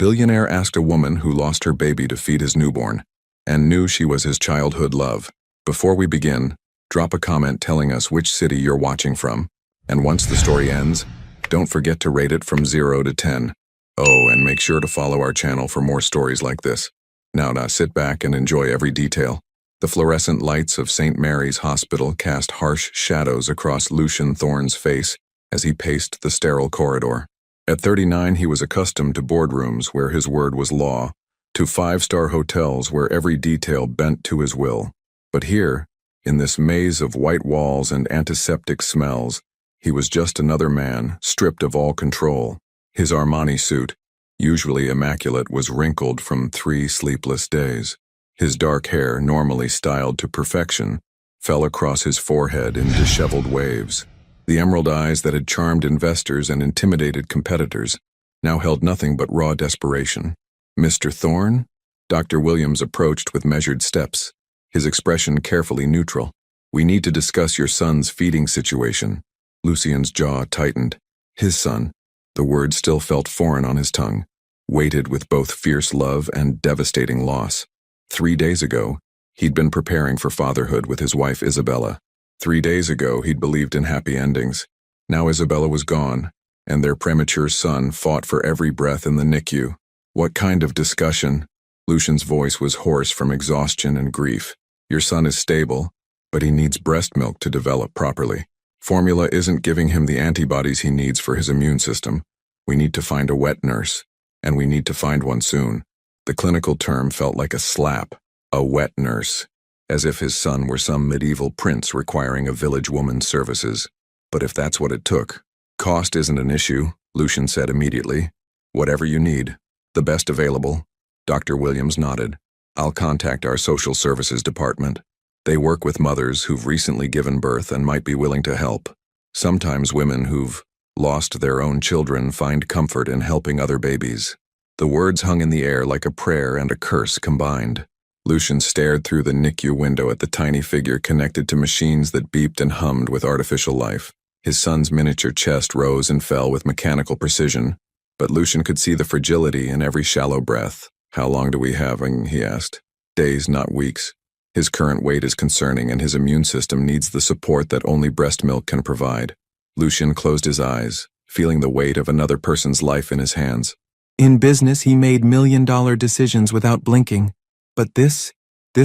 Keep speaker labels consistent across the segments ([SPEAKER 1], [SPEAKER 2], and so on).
[SPEAKER 1] Billionaire asked a woman who lost her baby to feed his newborn, and knew she was his childhood love. Before we begin, drop a comment telling us which city you're watching from, and once the story ends, don't forget to rate it from 0 to 10. Oh, and make sure to follow our channel for more stories like this. Now sit back and enjoy every detail. The fluorescent lights of St. Mary's Hospital cast harsh shadows across Lucian Thorne's face as he paced the sterile corridor. At 39, he was accustomed to boardrooms where his word was law, to five-star hotels where every detail bent to his will. But here, in this maze of white walls and antiseptic smells, he was just another man, stripped of all control. His Armani suit, usually immaculate, was wrinkled from 3 sleepless days. His dark hair, normally styled to perfection, fell across his forehead in disheveled waves. The emerald eyes that had charmed investors and intimidated competitors now held nothing but raw desperation. "Mr. Thorne?" Dr. Williams approached with measured steps, his expression carefully neutral. "We need to discuss your son's feeding situation." Lucian's jaw tightened. His son, the word still felt foreign on his tongue, weighted with both fierce love and devastating loss. 3 days ago, he'd been preparing for fatherhood with his wife Isabella. 3 days ago, he'd believed in happy endings. Now Isabella was gone, and their premature son fought for every breath in the NICU. "What kind of discussion?" Lucian's voice was hoarse from exhaustion and grief. "Your son is stable, but he needs breast milk to develop properly. Formula isn't giving him the antibodies he needs for his immune system. We need to find a wet nurse, and we need to find one soon." The clinical term felt like a slap. A wet nurse, as if his son were some medieval prince requiring a village woman's services. But if that's what it took. "Cost isn't an issue," Lucian said immediately. "Whatever you need, the best available." Dr. Williams nodded. "I'll contact our social services department. They work with mothers who've recently given birth and might be willing to help. Sometimes women who've lost their own children find comfort in helping other babies." The words hung in the air like a prayer and a curse combined. Lucian stared through the NICU window at the tiny figure connected to machines that beeped and hummed with artificial life. His son's miniature chest rose and fell with mechanical precision, but Lucian could see the fragility in every shallow breath. "How long do we have?" he asked. "Days, not weeks. His current weight is concerning, and his immune system needs the support that only breast milk can provide." Lucian closed his eyes, feeling the weight of another person's life in his hands. In business, he made million-dollar decisions without blinking. But this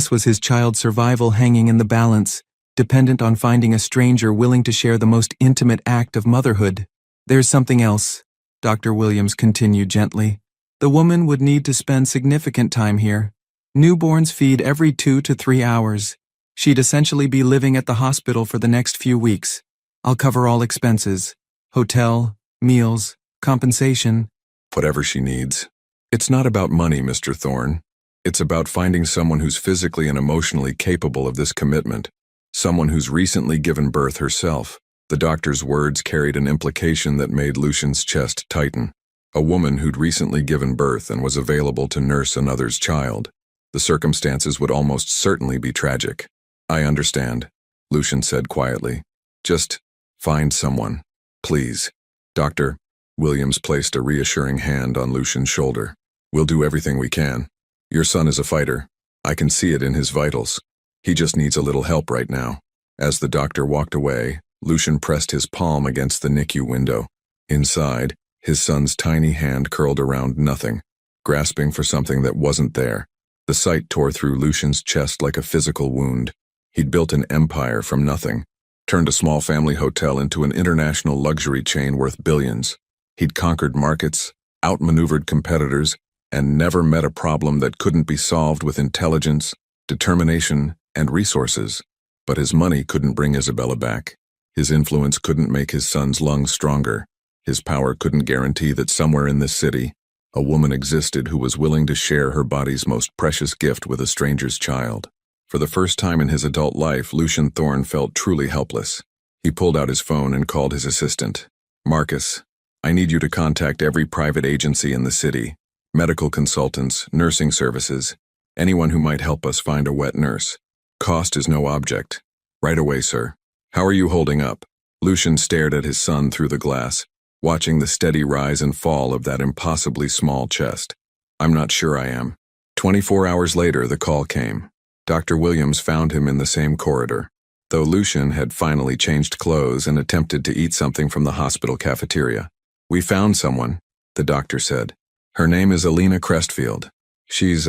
[SPEAKER 1] was his child's survival hanging in the balance, dependent on finding a stranger willing to share the most intimate act of motherhood. "There's something else," Dr. Williams continued gently. "The woman would need to spend significant time here. Newborns feed every 2 to 3 hours. She'd essentially be living at the hospital for the next few weeks. I'll cover all expenses: hotel, meals, compensation." "Whatever she needs. It's not about money, Mr. Thorne. It's about finding someone who's physically and emotionally capable of this commitment. Someone who's recently given birth herself." The doctor's words carried an implication that made Lucian's chest tighten. A woman who'd recently given birth and was available to nurse another's child. The circumstances would almost certainly be tragic. "I understand," Lucian said quietly. "Just find someone, please." "Doctor," Williams placed a reassuring hand on Lucian's shoulder. "We'll do everything we can. Your son is a fighter. I can see it in his vitals. He just needs a little help right now." As the doctor walked away, Lucian pressed his palm against the NICU window. Inside, his son's tiny hand curled around nothing, grasping for something that wasn't there. The sight tore through Lucian's chest like a physical wound. He'd built an empire from nothing, turned a small family hotel into an international luxury chain worth billions. He'd conquered markets, outmaneuvered competitors, and never met a problem that couldn't be solved with intelligence, determination, and resources. But his money couldn't bring Isabella back. His influence couldn't make his son's lungs stronger. His power couldn't guarantee that somewhere in this city, a woman existed who was willing to share her body's most precious gift with a stranger's child. For the first time in his adult life, Lucian Thorne felt truly helpless. He pulled out his phone and called his assistant. "Marcus, I need you to contact every private agency in the city. Medical consultants, nursing services, anyone who might help us find a wet nurse. Cost is no object. Right away, sir." "How are you holding up?" Lucian stared at his son through the glass, watching the steady rise and fall of that impossibly small chest. I'm not sure I am. 24 hours later, the call came. Dr. Williams found him in the same corridor, though Lucian had finally changed clothes and attempted to eat something from the hospital cafeteria. We found someone, the doctor said. Her name is Alina Crestfield. She's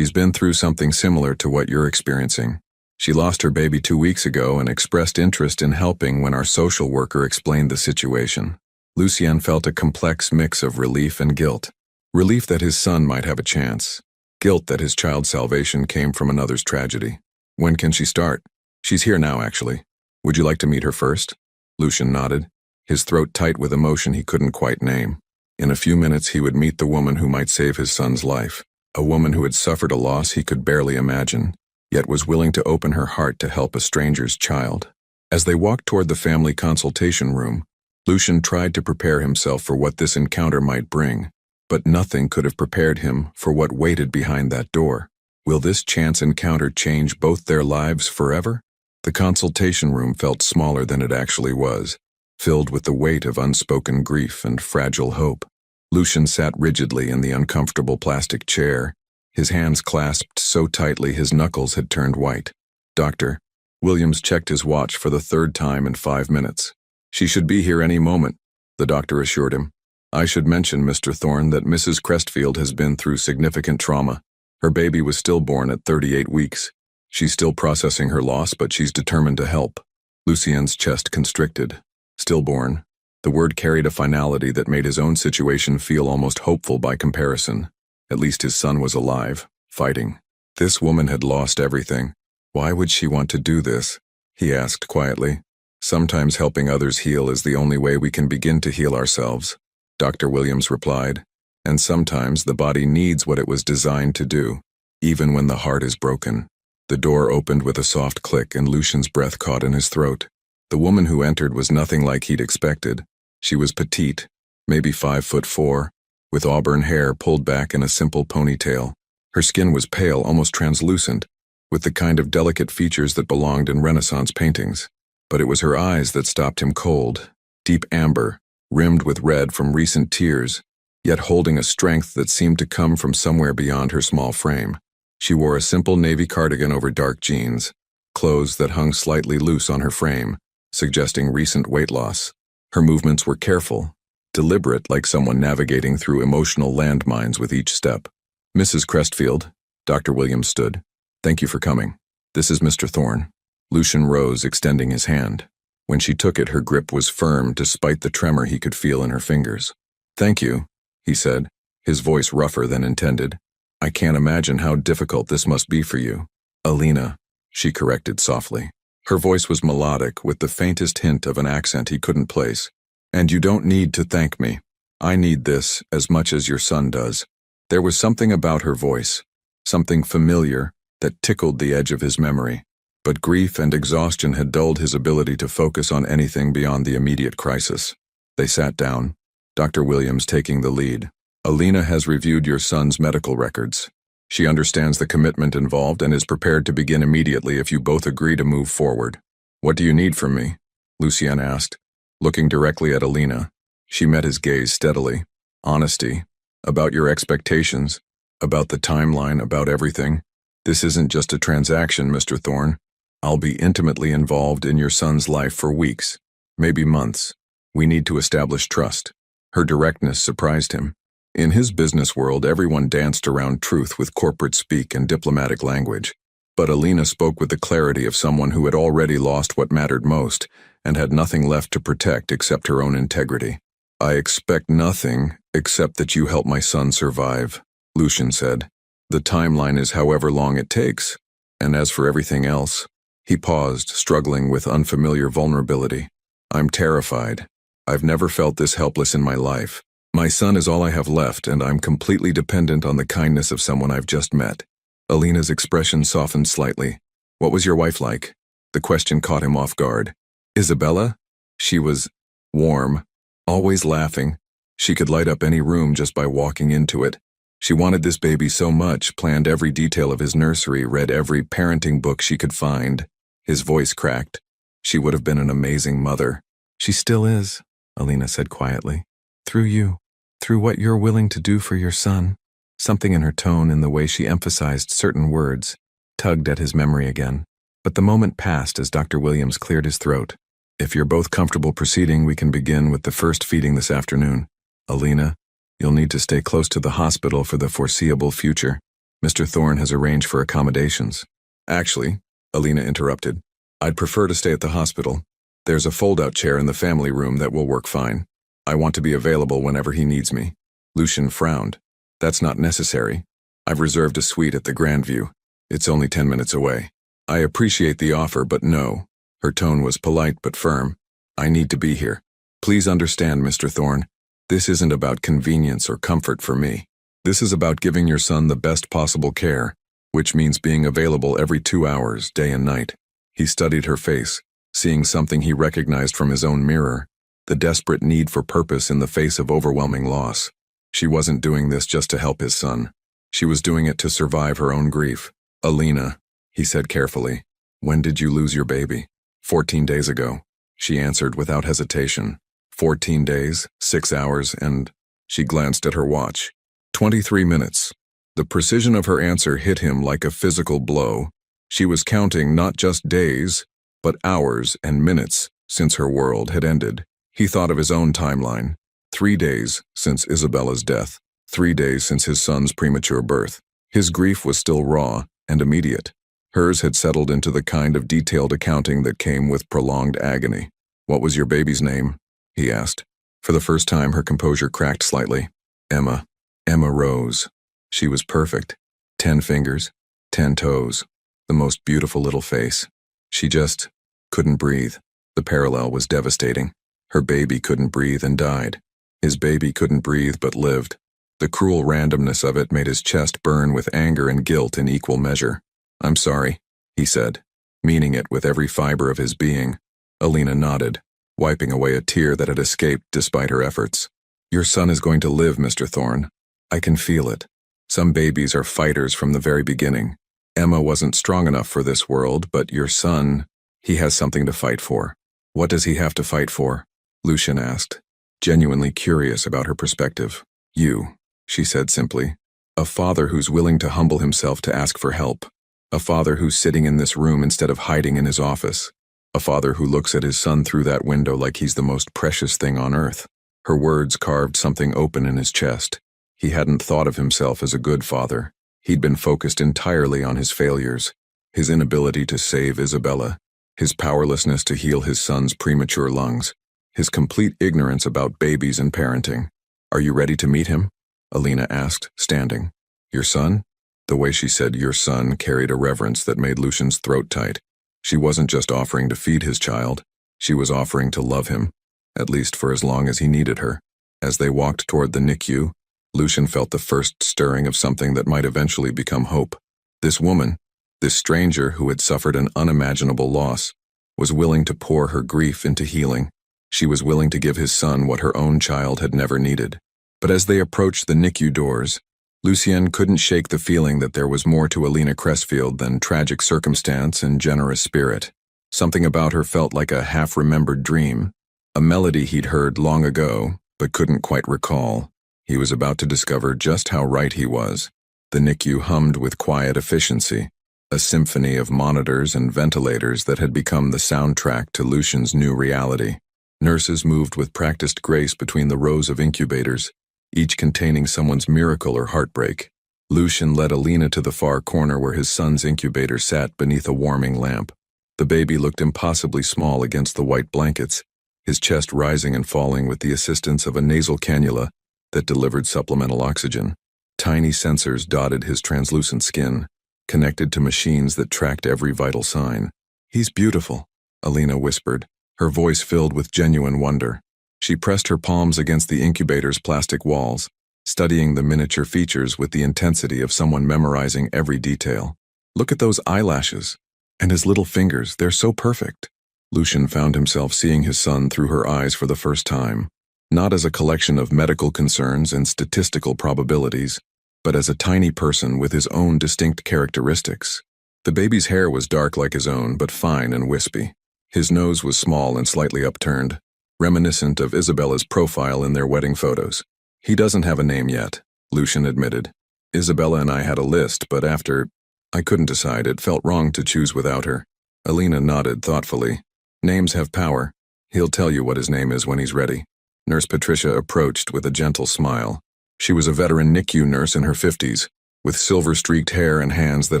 [SPEAKER 1] been through something similar to what you're experiencing. She lost her baby 2 weeks ago and expressed interest in helping when our social worker explained the situation. Lucien felt a complex mix of relief and guilt. Relief that his son might have a chance. Guilt that his child's salvation came from another's tragedy. When can she start? She's here now, actually. Would you like to meet her first? Lucien nodded, his throat tight with emotion he couldn't quite name. In a few minutes he would meet the woman who might save his son's life, a woman who had suffered a loss he could barely imagine, yet was willing to open her heart to help a stranger's child. As they walked toward the family consultation room, Lucien tried to prepare himself for what this encounter might bring, but nothing could have prepared him for what waited behind that door. Will this chance encounter change both their lives forever? The consultation room felt smaller than it actually was, filled with the weight of unspoken grief and fragile hope. Lucien sat rigidly in the uncomfortable plastic chair, his hands clasped so tightly his knuckles had turned white. Dr. Williams checked his watch for the third time in 5 minutes. She should be here any moment, the doctor assured him. I should mention, Mr. Thorne, that Mrs. Crestfield has been through significant trauma. Her baby was stillborn at 38 weeks. She's still processing her loss, but she's determined to help. Lucien's chest constricted. Stillborn. The word carried a finality that made his own situation feel almost hopeful by comparison. At least his son was alive, fighting. This woman had lost everything. Why would she want to do this? He asked quietly. Sometimes helping others heal is the only way we can begin to heal ourselves, Dr. Williams replied. And sometimes the body needs what it was designed to do, even when the heart is broken. The door opened with a soft click and Lucien's breath caught in his throat. The woman who entered was nothing like he'd expected. She was petite, maybe 5'4", with auburn hair pulled back in a simple ponytail. Her skin was pale, almost translucent, with the kind of delicate features that belonged in Renaissance paintings. But it was her eyes that stopped him cold, deep amber, rimmed with red from recent tears, yet holding a strength that seemed to come from somewhere beyond her small frame. She wore a simple navy cardigan over dark jeans, clothes that hung slightly loose on her frame, suggesting recent weight loss. Her movements were careful, deliberate, like someone navigating through emotional landmines with each step. Mrs. Crestfield, Dr. Williams stood. Thank you for coming. This is Mr. Thorne. Lucien rose, extending his hand. When she took it, her grip was firm despite the tremor he could feel in her fingers. Thank you, he said, his voice rougher than intended. I can't imagine how difficult this must be for you. Alina, she corrected softly. Her voice was melodic, with the faintest hint of an accent he couldn't place. And you don't need to thank me. I need this as much as your son does. There was something about her voice, something familiar, that tickled the edge of his memory. But grief and exhaustion had dulled his ability to focus on anything beyond the immediate crisis. They sat down, Dr. Williams taking the lead. Alina has reviewed your son's medical records. She understands the commitment involved and is prepared to begin immediately if you both agree to move forward. What do you need from me? Lucien asked, looking directly at Alina. She met his gaze steadily. Honesty. About your expectations. About the timeline, about everything. This isn't just a transaction, Mr. Thorne. I'll be intimately involved in your son's life for weeks, maybe months. We need to establish trust. Her directness surprised him. In his business world, everyone danced around truth with corporate speak and diplomatic language. But Alina spoke with the clarity of someone who had already lost what mattered most and had nothing left to protect except her own integrity. I expect nothing except that you help my son survive, Lucien said. The timeline is however long it takes. And as for everything else, he paused, struggling with unfamiliar vulnerability. I'm terrified. I've never felt this helpless in my life. My son is all I have left, and I'm completely dependent on the kindness of someone I've just met. Alina's expression softened slightly. What was your wife like? The question caught him off guard. Isabella? She was warm, always laughing. She could light up any room just by walking into it. She wanted this baby so much, planned every detail of his nursery, read every parenting book she could find. His voice cracked. She would have been an amazing mother. She still is, Alina said quietly. Through you. Through what you're willing to do for your son. Something in her tone and the way she emphasized certain words tugged at his memory again. But the moment passed as Dr. Williams cleared his throat. If you're both comfortable proceeding, we can begin with the first feeding this afternoon. Alina, you'll need to stay close to the hospital for the foreseeable future. Mr. Thorne has arranged for accommodations. Actually, Alina interrupted, I'd prefer to stay at the hospital. There's a fold-out chair in the family room that will work fine. I want to be available whenever he needs me. Lucian frowned. That's not necessary. I've reserved a suite at the Grandview. It's only 10 minutes away. I appreciate the offer, but no. Her tone was polite but firm. I need to be here. Please understand, Mr. Thorne. This isn't about convenience or comfort for me. This is about giving your son the best possible care, which means being available every 2 hours, day and night. He studied her face, seeing something he recognized from his own mirror, the desperate need for purpose in the face of overwhelming loss. She wasn't doing this just to help his son. She was doing it to survive her own grief. Alina, he said carefully, when did you lose your baby? 14 days ago, she answered without hesitation. 14 days, 6 hours, and she glanced at her watch. 23 minutes. The precision of her answer hit him like a physical blow. She was counting not just days, but hours and minutes since her world had ended. He thought of his own timeline. 3 days since Isabella's death. 3 days since his son's premature birth. His grief was still raw and immediate. Hers had settled into the kind of detailed accounting that came with prolonged agony. What was your baby's name? He asked. For the first time, her composure cracked slightly. Emma. Emma Rose. She was perfect. 10 fingers, 10 toes. The most beautiful little face. She just couldn't breathe. The parallel was devastating. Her baby couldn't breathe and died. His baby couldn't breathe but lived. The cruel randomness of it made his chest burn with anger and guilt in equal measure. I'm sorry, he said, meaning it with every fiber of his being. Alina nodded, wiping away a tear that had escaped despite her efforts. Your son is going to live, Mr. Thorne. I can feel it. Some babies are fighters from the very beginning. Emma wasn't strong enough for this world, but your son, he has something to fight for. What does he have to fight for? Lucian asked, genuinely curious about her perspective. You, she said simply. A father who's willing to humble himself to ask for help. A father who's sitting in this room instead of hiding in his office. A father who looks at his son through that window like he's the most precious thing on earth. Her words carved something open in his chest. He hadn't thought of himself as a good father. He'd been focused entirely on his failures, his inability to save Isabella, his powerlessness to heal his son's premature lungs, his complete ignorance about babies and parenting. Are you ready to meet him? Alina asked, standing. Your son? The way she said your son carried a reverence that made Lucian's throat tight. She wasn't just offering to feed his child. She was offering to love him, at least for as long as he needed her. As they walked toward the NICU, Lucian felt the first stirring of something that might eventually become hope. This woman, this stranger who had suffered an unimaginable loss, was willing to pour her grief into healing. She was willing to give his son what her own child had never needed. But as they approached the NICU doors, Lucien couldn't shake the feeling that there was more to Alina Cressfield than tragic circumstance and generous spirit. Something about her felt like a half-remembered dream, a melody he'd heard long ago, but couldn't quite recall. He was about to discover just how right he was. The NICU hummed with quiet efficiency, a symphony of monitors and ventilators that had become the soundtrack to Lucian's new reality. Nurses moved with practiced grace between the rows of incubators, each containing someone's miracle or heartbreak. Lucian led Alina to the far corner where his son's incubator sat beneath a warming lamp. The baby looked impossibly small against the white blankets, his chest rising and falling with the assistance of a nasal cannula that delivered supplemental oxygen. Tiny sensors dotted his translucent skin, connected to machines that tracked every vital sign. He's beautiful, Alina whispered, her voice filled with genuine wonder. She pressed her palms against the incubator's plastic walls, studying the miniature features with the intensity of someone memorizing every detail. Look at those eyelashes. And his little fingers, they're so perfect. Lucian found himself seeing his son through her eyes for the first time, not as a collection of medical concerns and statistical probabilities, but as a tiny person with his own distinct characteristics. The baby's hair was dark like his own, but fine and wispy. His nose was small and slightly upturned, reminiscent of Isabella's profile in their wedding photos. He doesn't have a name yet, Lucian admitted. Isabella and I had a list, but I couldn't decide. It felt wrong to choose without her. Alina nodded thoughtfully. Names have power. He'll tell you what his name is when he's ready. Nurse Patricia approached with a gentle smile. She was a veteran NICU nurse in her 50s, with silver-streaked hair and hands that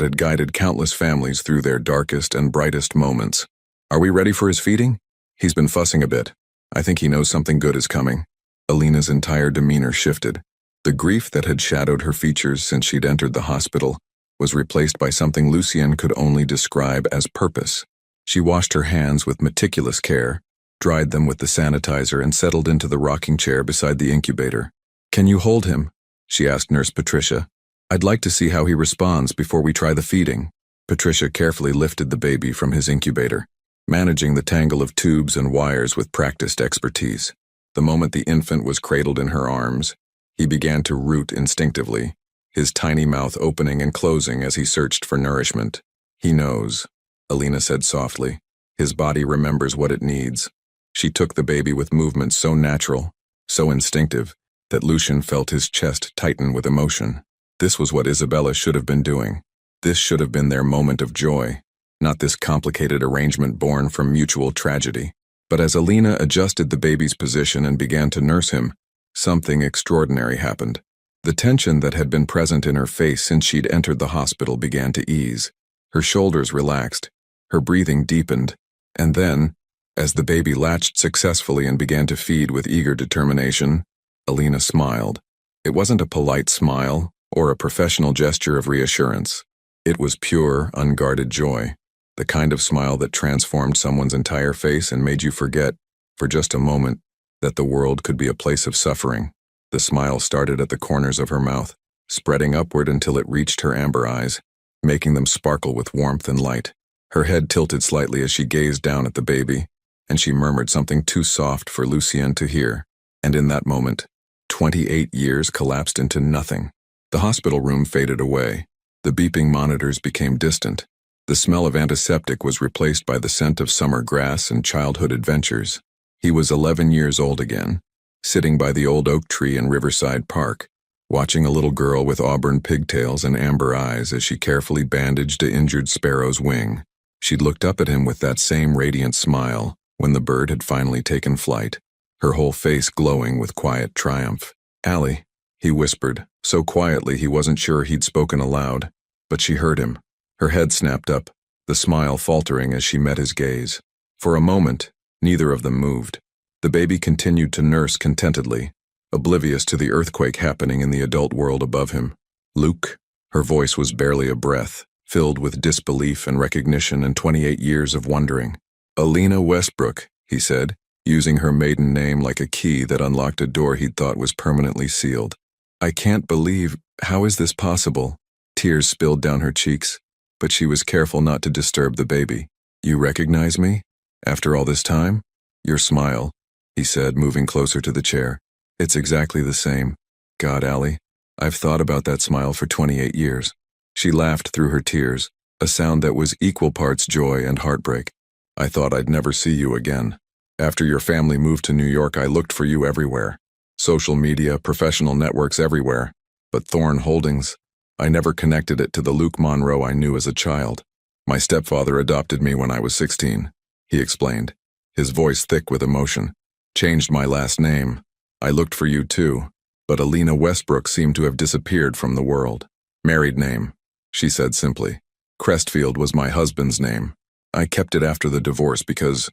[SPEAKER 1] had guided countless families through their darkest and brightest moments. Are we ready for his feeding? He's been fussing a bit. I think he knows something good is coming. Alina's entire demeanor shifted. The grief that had shadowed her features since she'd entered the hospital was replaced by something Lucien could only describe as purpose. She washed her hands with meticulous care, dried them with the sanitizer, and settled into the rocking chair beside the incubator. Can you hold him? She asked Nurse Patricia. I'd like to see how he responds before we try the feeding. Patricia carefully lifted the baby from his incubator, managing the tangle of tubes and wires with practiced expertise. The moment the infant was cradled in her arms, he began to root instinctively, his tiny mouth opening and closing as he searched for nourishment. He knows, Alina said softly. His body remembers what it needs. She took the baby with movements so natural, so instinctive, that Lucien felt his chest tighten with emotion. This was what Isabella should have been doing. This should have been their moment of joy, not this complicated arrangement born from mutual tragedy. But as Alina adjusted the baby's position and began to nurse him, something extraordinary happened. The tension that had been present in her face since she'd entered the hospital began to ease. Her shoulders relaxed, her breathing deepened, and then, as the baby latched successfully and began to feed with eager determination, Alina smiled. It wasn't a polite smile or a professional gesture of reassurance. It was pure, unguarded joy, the kind of smile that transformed someone's entire face and made you forget, for just a moment, that the world could be a place of suffering. The smile started at the corners of her mouth, spreading upward until it reached her amber eyes, making them sparkle with warmth and light. Her head tilted slightly as she gazed down at the baby, and she murmured something too soft for Lucien to hear. And in that moment, 28 years collapsed into nothing. The hospital room faded away. The beeping monitors became distant. The smell of antiseptic was replaced by the scent of summer grass and childhood adventures. He was 11 years old again, sitting by the old oak tree in Riverside Park, watching a little girl with auburn pigtails and amber eyes as she carefully bandaged an injured sparrow's wing. She'd looked up at him with that same radiant smile when the bird had finally taken flight, her whole face glowing with quiet triumph. "Allie," he whispered, so quietly he wasn't sure he'd spoken aloud, but she heard him. Her head snapped up, the smile faltering as she met his gaze. For a moment, neither of them moved. The baby continued to nurse contentedly, oblivious to the earthquake happening in the adult world above him. "Luke," her voice was barely a breath, filled with disbelief and recognition and 28 years of wondering. "Alina Westbrook," he said, using her maiden name like a key that unlocked a door he'd thought was permanently sealed. "I can't believe, how is this possible?" Tears spilled down her cheeks, but she was careful not to disturb the baby. "You recognize me? After all this time?" "Your smile," he said, moving closer to the chair. "It's exactly the same. God, Allie, I've thought about that smile for 28 years. She laughed through her tears, a sound that was equal parts joy and heartbreak. "I thought I'd never see you again. After your family moved to New York, I looked for you everywhere. Social media, professional networks everywhere. But Thorn Holdings, I never connected it to the Luke Monroe I knew as a child. My stepfather adopted me when I was 16, he explained, his voice thick with emotion. Changed my last name. I looked for you too, but Alina Westbrook seemed to have disappeared from the world. Married name," she said simply. "Crestfield was my husband's name. I kept it after the divorce because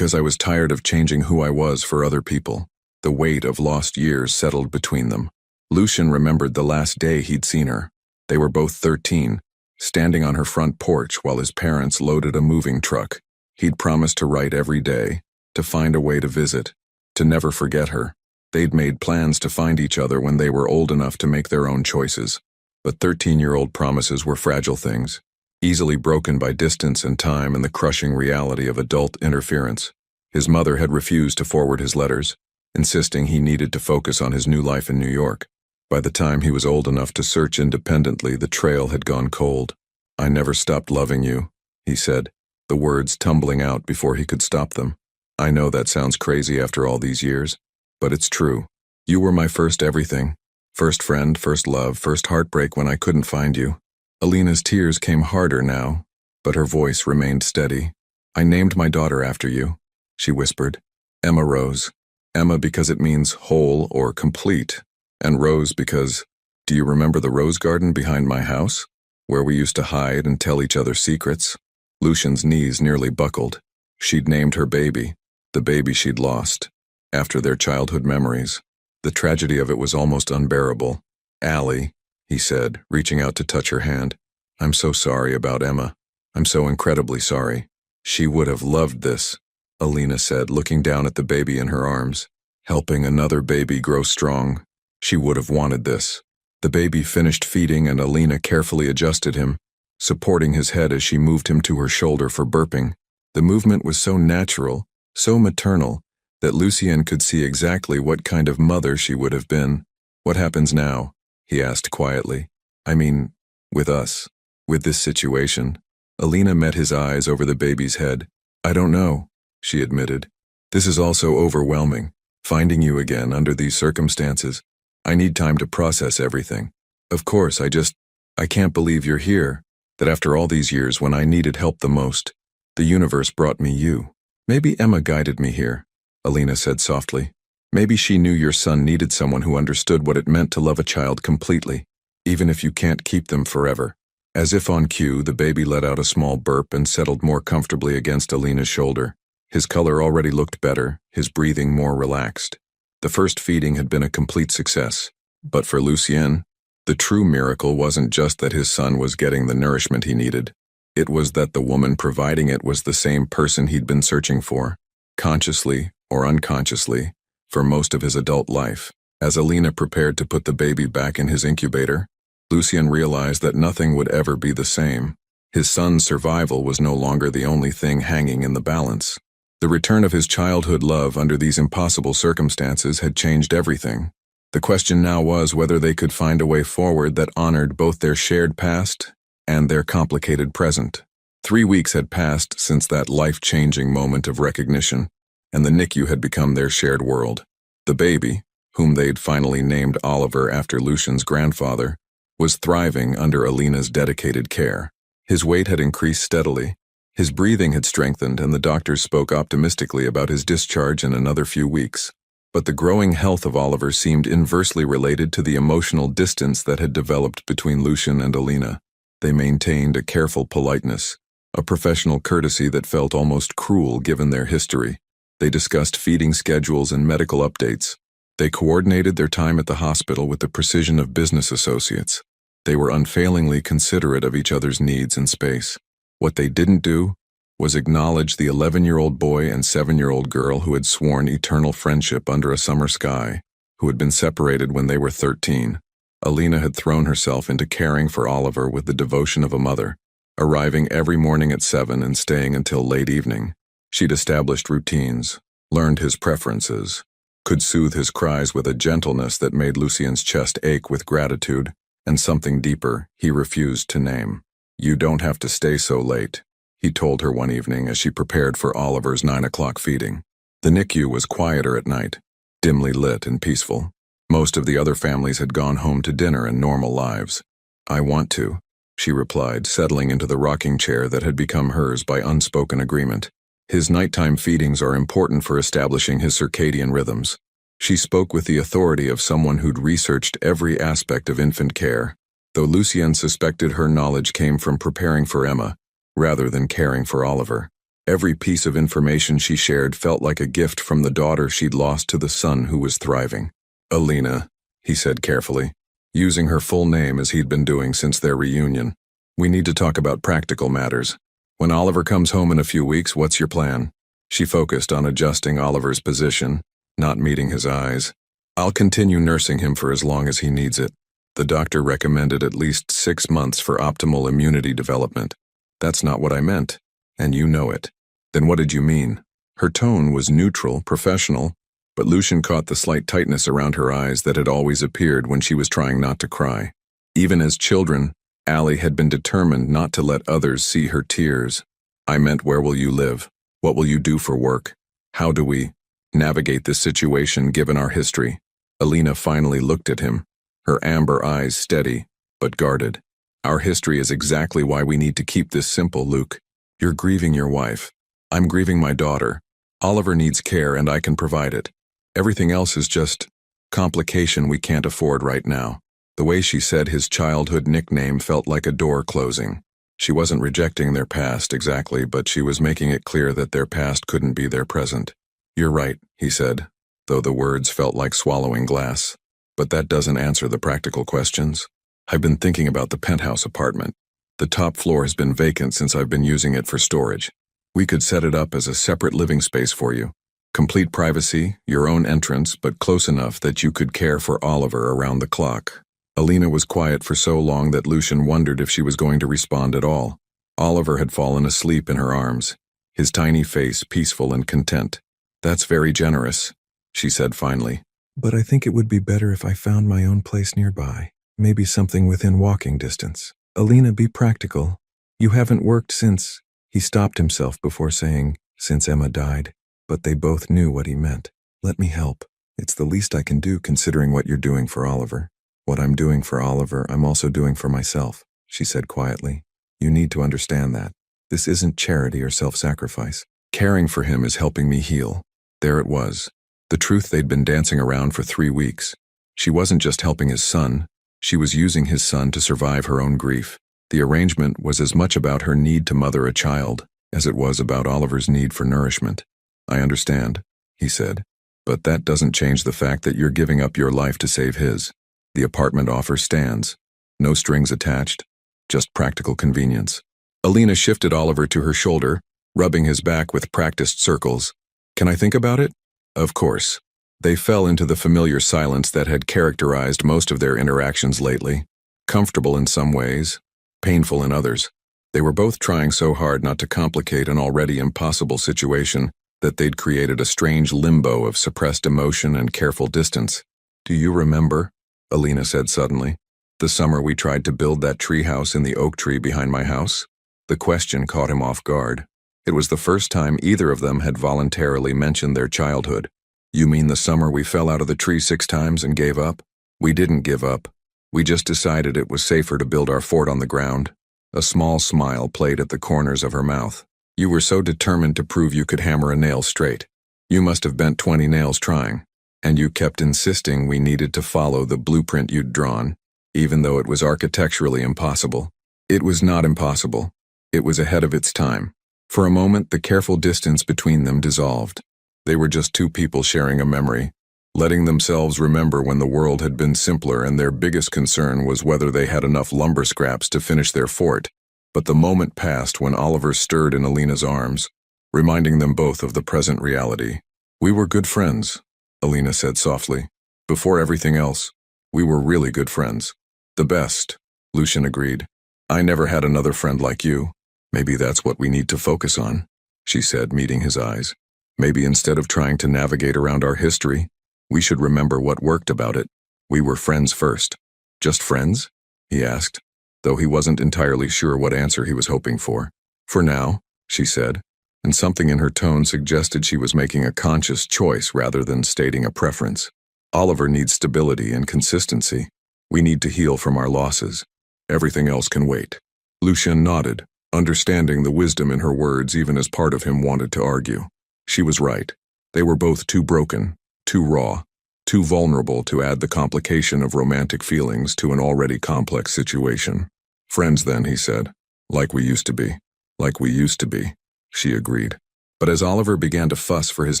[SPEAKER 1] I was tired of changing who I was for other people." The weight of lost years settled between them. Lucien remembered the last day he'd seen her. They were both 13, standing on her front porch while his parents loaded a moving truck. He'd promised to write every day, to find a way to visit, to never forget her. They'd made plans to find each other when they were old enough to make their own choices. But 13-year-old promises were fragile things, easily broken by distance and time and the crushing reality of adult interference. His mother had refused to forward his letters, insisting he needed to focus on his new life in New York. By the time he was old enough to search independently, the trail had gone cold. "I never stopped loving you," he said, the words tumbling out before he could stop them. "I know that sounds crazy after all these years, but it's true. You were my first everything. First friend, first love, first heartbreak when I couldn't find you. Alina's tears came harder now, but her voice remained steady. I named my daughter after you, she whispered. Emma Rose. Emma because it means whole or complete, and Rose because, do you remember the rose garden behind my house, where we used to hide and tell each other secrets? Lucian's knees nearly buckled. She'd named her baby, the baby she'd lost, after their childhood memories. The tragedy of it was almost unbearable. Allie, he said, reaching out to touch her hand. I'm so sorry about Emma. I'm so incredibly sorry. She would have loved this, Alina said, looking down at the baby in her arms. Helping another baby grow strong. She would have wanted this. The baby finished feeding and Alina carefully adjusted him, supporting his head as she moved him to her shoulder for burping. The movement was so natural, so maternal, that Lucien could see exactly what kind of mother she would have been. What happens now? He asked quietly. I mean, with us, with this situation. Alina met his eyes over the baby's head. I don't know, she admitted. This is all so overwhelming, finding you again under these circumstances. I need time to process everything. Of course, I can't believe you're here, that after all these years when I needed help the most, the universe brought me you. Maybe Emma guided me here, Alina said softly. Maybe she knew your son needed someone who understood what it meant to love a child completely, even if you can't keep them forever. As if on cue, the baby let out a small burp and settled more comfortably against Alina's shoulder. His color already looked better, his breathing more relaxed. The first feeding had been a complete success, but for Lucien, the true miracle wasn't just that his son was getting the nourishment he needed. It was that the woman providing it was the same person he'd been searching for, consciously or unconsciously, for most of his adult life. As Alina prepared to put the baby back in his incubator, Lucien realized that nothing would ever be the same. His son's survival was no longer the only thing hanging in the balance. The return of his childhood love under these impossible circumstances had changed everything. The question now was whether they could find a way forward that honored both their shared past and their complicated present. 3 weeks had passed since that life-changing moment of recognition, and the NICU had become their shared world. The baby, whom they'd finally named Oliver after Lucien's grandfather, was thriving under Alina's dedicated care. His weight had increased steadily, his breathing had strengthened, and the doctors spoke optimistically about his discharge in another few weeks. But the growing health of Oliver seemed inversely related to the emotional distance that had developed between Lucien and Alina. They maintained a careful politeness, a professional courtesy that felt almost cruel given their history. They discussed feeding schedules and medical updates. They coordinated their time at the hospital with the precision of business associates. They were unfailingly considerate of each other's needs and space. What they didn't do was acknowledge the 11-year-old boy and 7-year-old girl who had sworn eternal friendship under a summer sky, who had been separated when they were 13. Alina had thrown herself into caring for Oliver with the devotion of a mother, arriving every morning at 7 and staying until late evening. She'd established routines, learned his preferences, could soothe his cries with a gentleness that made Lucien's chest ache with gratitude, and something deeper he refused to name. You don't have to stay so late, he told her one evening as she prepared for Oliver's 9 o'clock feeding. The NICU was quieter at night, dimly lit and peaceful. Most of the other families had gone home to dinner and normal lives. I want to, she replied, settling into the rocking chair that had become hers by unspoken agreement. His nighttime feedings are important for establishing his circadian rhythms. She spoke with the authority of someone who'd researched every aspect of infant care, though Lucien suspected her knowledge came from preparing for Emma, rather than caring for Oliver. Every piece of information she shared felt like a gift from the daughter she'd lost to the son who was thriving. Alina, he said carefully, using her full name as he'd been doing since their reunion. We need to talk about practical matters. When Oliver comes home in a few weeks, what's your plan? She focused on adjusting Oliver's position, not meeting his eyes. I'll continue nursing him for as long as he needs it. The doctor recommended at least 6 months for optimal immunity development. That's not what I meant, and you know it. Then what did you mean? Her tone was neutral, professional, but Lucien caught the slight tightness around her eyes that had always appeared when she was trying not to cry. Even as children, Allie had been determined not to let others see her tears. I meant, where will you live? What will you do for work? How do we navigate this situation given our history? Alina finally looked at him. her amber eyes steady, but guarded. "Our history is exactly why we need to keep this simple, Luke. You're grieving your wife. I'm grieving my daughter. Oliver needs care and I can provide it. Everything else is just complication we can't afford right now." The way she said his childhood nickname felt like a door closing. She wasn't rejecting their past exactly, but she was making it clear that their past couldn't be their present. "You're right," he said, though the words felt like swallowing glass. "But that doesn't answer the practical questions. I've been thinking about the penthouse apartment. The top floor has been vacant since I've been using it for storage. We could set it up as a separate living space for you. Complete privacy, your own entrance, but close enough that you could care for Oliver around the clock." Alina was quiet for so long that Lucian wondered if she was going to respond at all. Oliver had fallen asleep in her arms, his tiny face peaceful and content. "That's very generous," she said finally. "But I think it would be better if I found my own place nearby. Maybe something within walking distance." "Alina, be practical. You haven't worked since—" He stopped himself before saying, "since Emma died." But they both knew what he meant. "Let me help. It's the least I can do considering what you're doing for Oliver." "What I'm doing for Oliver, I'm also doing for myself," she said quietly. "You need to understand that. This isn't charity or self-sacrifice. Caring for him is helping me heal." There it was. The truth they'd been dancing around for 3 weeks. She wasn't just helping his son. She was using his son to survive her own grief. The arrangement was as much about her need to mother a child as it was about Oliver's need for nourishment. "I understand," he said. "But that doesn't change the fact that you're giving up your life to save his. The apartment offer stands. No strings attached, just practical convenience." Alina shifted Oliver to her shoulder, rubbing his back with practiced circles. "Can I think about it?" Of course. They fell into the familiar silence that had characterized most of their interactions lately. Comfortable in some ways, painful in others. They were both trying so hard not to complicate an already impossible situation that they'd created a strange limbo of suppressed emotion and careful distance. "Do you remember," Alina said suddenly, "the summer we tried to build that treehouse in the oak tree behind my house?" The question caught him off guard. It was the first time either of them had voluntarily mentioned their childhood. "You mean the summer we fell out of the tree 6 times and gave up?" "We didn't give up. We just decided it was safer to build our fort on the ground." A small smile played at the corners of her mouth. "You were so determined to prove you could hammer a nail straight. You must have bent 20 nails trying. And you kept insisting we needed to follow the blueprint you'd drawn, even though it was architecturally impossible." It was not impossible. It was ahead of its time. For a moment, the careful distance between them dissolved. They were just 2 people sharing a memory, letting themselves remember when the world had been simpler and their biggest concern was whether they had enough lumber scraps to finish their fort. But the moment passed when Oliver stirred in Alina's arms, reminding them both of the present reality. "We were good friends," Alina said softly. "Before everything else, we were really good friends." "The best," Lucian agreed. "I never had another friend like you." "Maybe that's what we need to focus on," she said, meeting his eyes. "Maybe instead of trying to navigate around our history, we should remember what worked about it. We were friends first." "Just friends?" he asked, though he wasn't entirely sure what answer he was hoping for. "For now," she said, and something in her tone suggested she was making a conscious choice rather than stating a preference. "Oliver needs stability and consistency. We need to heal from our losses. Everything else can wait." Lucian nodded, understanding the wisdom in her words even as part of him wanted to argue. She was right. They were both too broken, too raw, too vulnerable to add the complication of romantic feelings to an already complex situation. "Friends then," he said. "Like we used to be." "Like we used to be," she agreed. But as Oliver began to fuss for his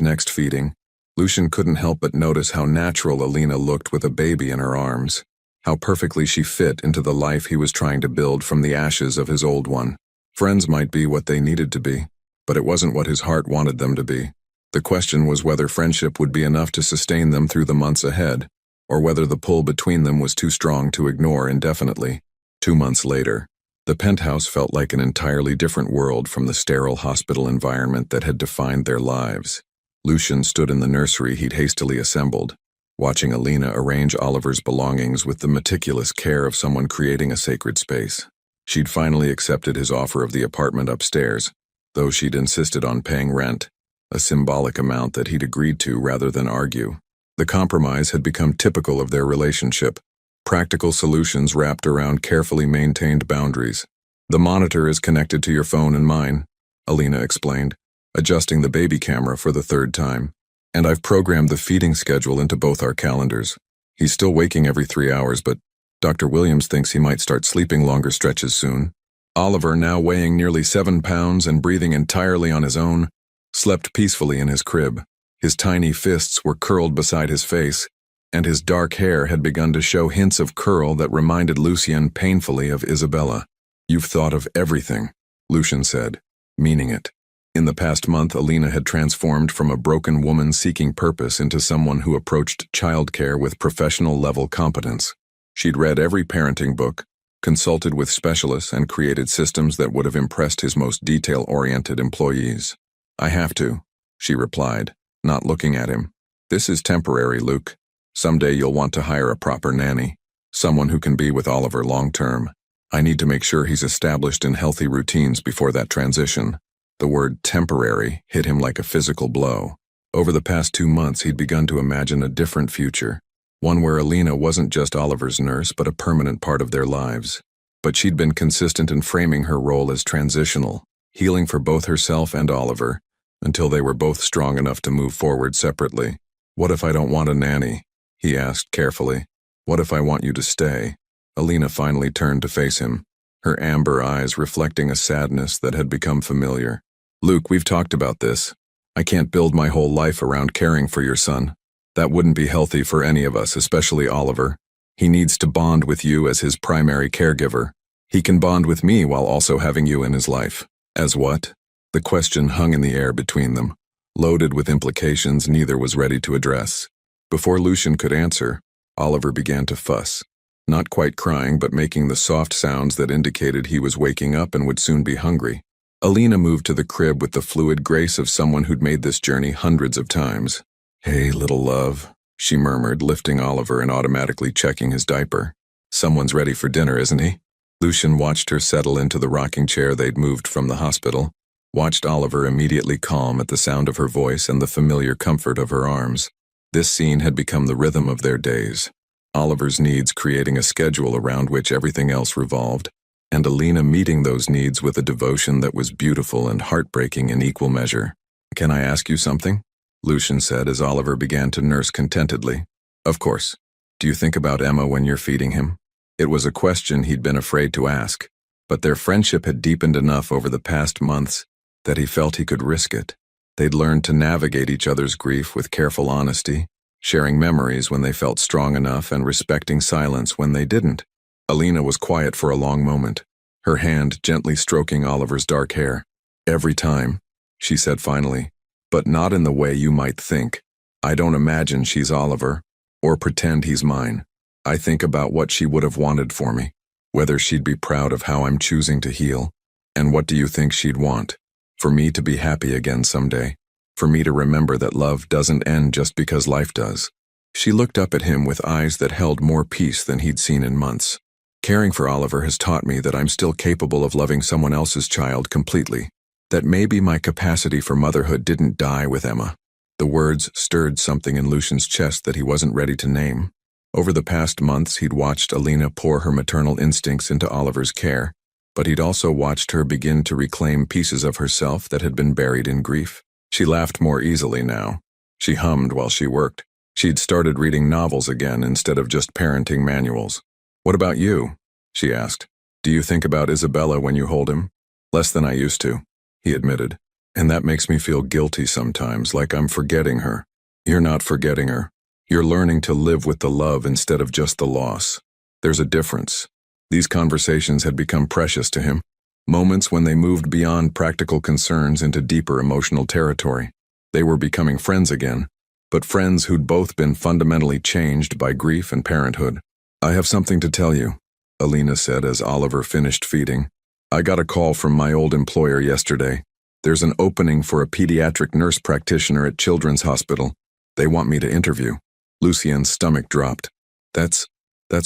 [SPEAKER 1] next feeding, Lucian couldn't help but notice how natural Alina looked with a baby in her arms, how perfectly she fit into the life he was trying to build from the ashes of his old one. Friends might be what they needed to be, but it wasn't what his heart wanted them to be. The question was whether friendship would be enough to sustain them through the months ahead, or whether the pull between them was too strong to ignore indefinitely. 2 months later, the penthouse felt like an entirely different world from the sterile hospital environment that had defined their lives. Lucian stood in the nursery he'd hastily assembled, watching Alina arrange Oliver's belongings with the meticulous care of someone creating a sacred space. She'd finally accepted his offer of the apartment upstairs, though she'd insisted on paying rent, a symbolic amount that he'd agreed to rather than argue. The compromise had become typical of their relationship, Practical solutions wrapped around carefully maintained boundaries. The monitor is connected to your phone and mine, Alina explained, adjusting the baby camera for the third time. And I've programmed the feeding schedule into both our calendars. He's still waking every 3 hours, but Dr. Williams thinks he might start sleeping longer stretches soon. Oliver, now weighing nearly 7 pounds and breathing entirely on his own, slept peacefully in his crib. His tiny fists were curled beside his face, and his dark hair had begun to show hints of curl that reminded Lucien painfully of Isabella. "You've thought of everything," Lucien said, meaning it. In the past month, Alina had transformed from a broken woman seeking purpose into someone who approached childcare with professional-level competence. She'd read every parenting book, consulted with specialists, and created systems that would have impressed his most detail-oriented employees. "I have to," she replied, not looking at him. "This is temporary, Luke. Someday you'll want to hire a proper nanny, someone who can be with Oliver long-term. I need to make sure he's established in healthy routines before that transition." The word temporary hit him like a physical blow. Over the past 2 months, he'd begun to imagine a different future, one where Alina wasn't just Oliver's nurse but a permanent part of their lives. But she'd been consistent in framing her role as transitional, healing for both herself and Oliver, until they were both strong enough to move forward separately. "What if I don't want a nanny?" he asked carefully. "What if I want you to stay?" Alina finally turned to face him, her amber eyes reflecting a sadness that had become familiar. "Luke, we've talked about this. I can't build my whole life around caring for your son. That wouldn't be healthy for any of us, especially Oliver. He needs to bond with you as his primary caregiver. He can bond with me while also having you in his life." "As what?" The question hung in the air between them, loaded with implications neither was ready to address. Before Lucien could answer, Oliver began to fuss. Not quite crying, but making the soft sounds that indicated he was waking up and would soon be hungry. Alina moved to the crib with the fluid grace of someone who'd made this journey hundreds of times. "Hey, little love," she murmured, lifting Oliver and automatically checking his diaper. "Someone's ready for dinner, isn't he?" Lucien watched her settle into the rocking chair they'd moved from the hospital, watched Oliver immediately calm at the sound of her voice and the familiar comfort of her arms. This scene had become the rhythm of their days. Oliver's needs creating a schedule around which everything else revolved, and Alina meeting those needs with a devotion that was beautiful and heartbreaking in equal measure. "Can I ask you something?" Lucien said as Oliver began to nurse contentedly. "Of course. Do you think about Emma when you're feeding him?" It was a question he'd been afraid to ask, but their friendship had deepened enough over the past months that he felt he could risk it. They'd learned to navigate each other's grief with careful honesty, sharing memories when they felt strong enough and respecting silence when they didn't. Alina was quiet for a long moment, her hand gently stroking Oliver's dark hair. "Every time," she said finally, "but not in the way you might think. I don't imagine she's Oliver, or pretend he's mine. I think about what she would have wanted for me, whether she'd be proud of how I'm choosing to heal. And what do you think she'd want? For me to be happy again someday. For me to remember that love doesn't end just because life does." She looked up at him with eyes that held more peace than he'd seen in months. "Caring for Oliver has taught me that I'm still capable of loving someone else's child completely. That maybe my capacity for motherhood didn't die with Emma." The words stirred something in Lucien's chest that he wasn't ready to name. Over the past months, he'd watched Alina pour her maternal instincts into Oliver's care, but he'd also watched her begin to reclaim pieces of herself that had been buried in grief. She laughed more easily now. She hummed while she worked. She'd started reading novels again instead of just parenting manuals. "What about you?" she asked. "Do you think about Isabella when you hold him?" "Less than I used to," he admitted. "And that makes me feel guilty sometimes, like I'm forgetting her." "You're not forgetting her. You're learning to live with the love instead of just the loss. There's a difference." These conversations had become precious to him, moments when they moved beyond practical concerns into deeper emotional territory. They were becoming friends again, but friends who'd both been fundamentally changed by grief and parenthood. "I have something to tell you," Alina said as Oliver finished feeding. "I got a call from my old employer yesterday. There's an opening for a pediatric nurse practitioner at Children's Hospital. They want me to interview." Lucien's stomach dropped. That's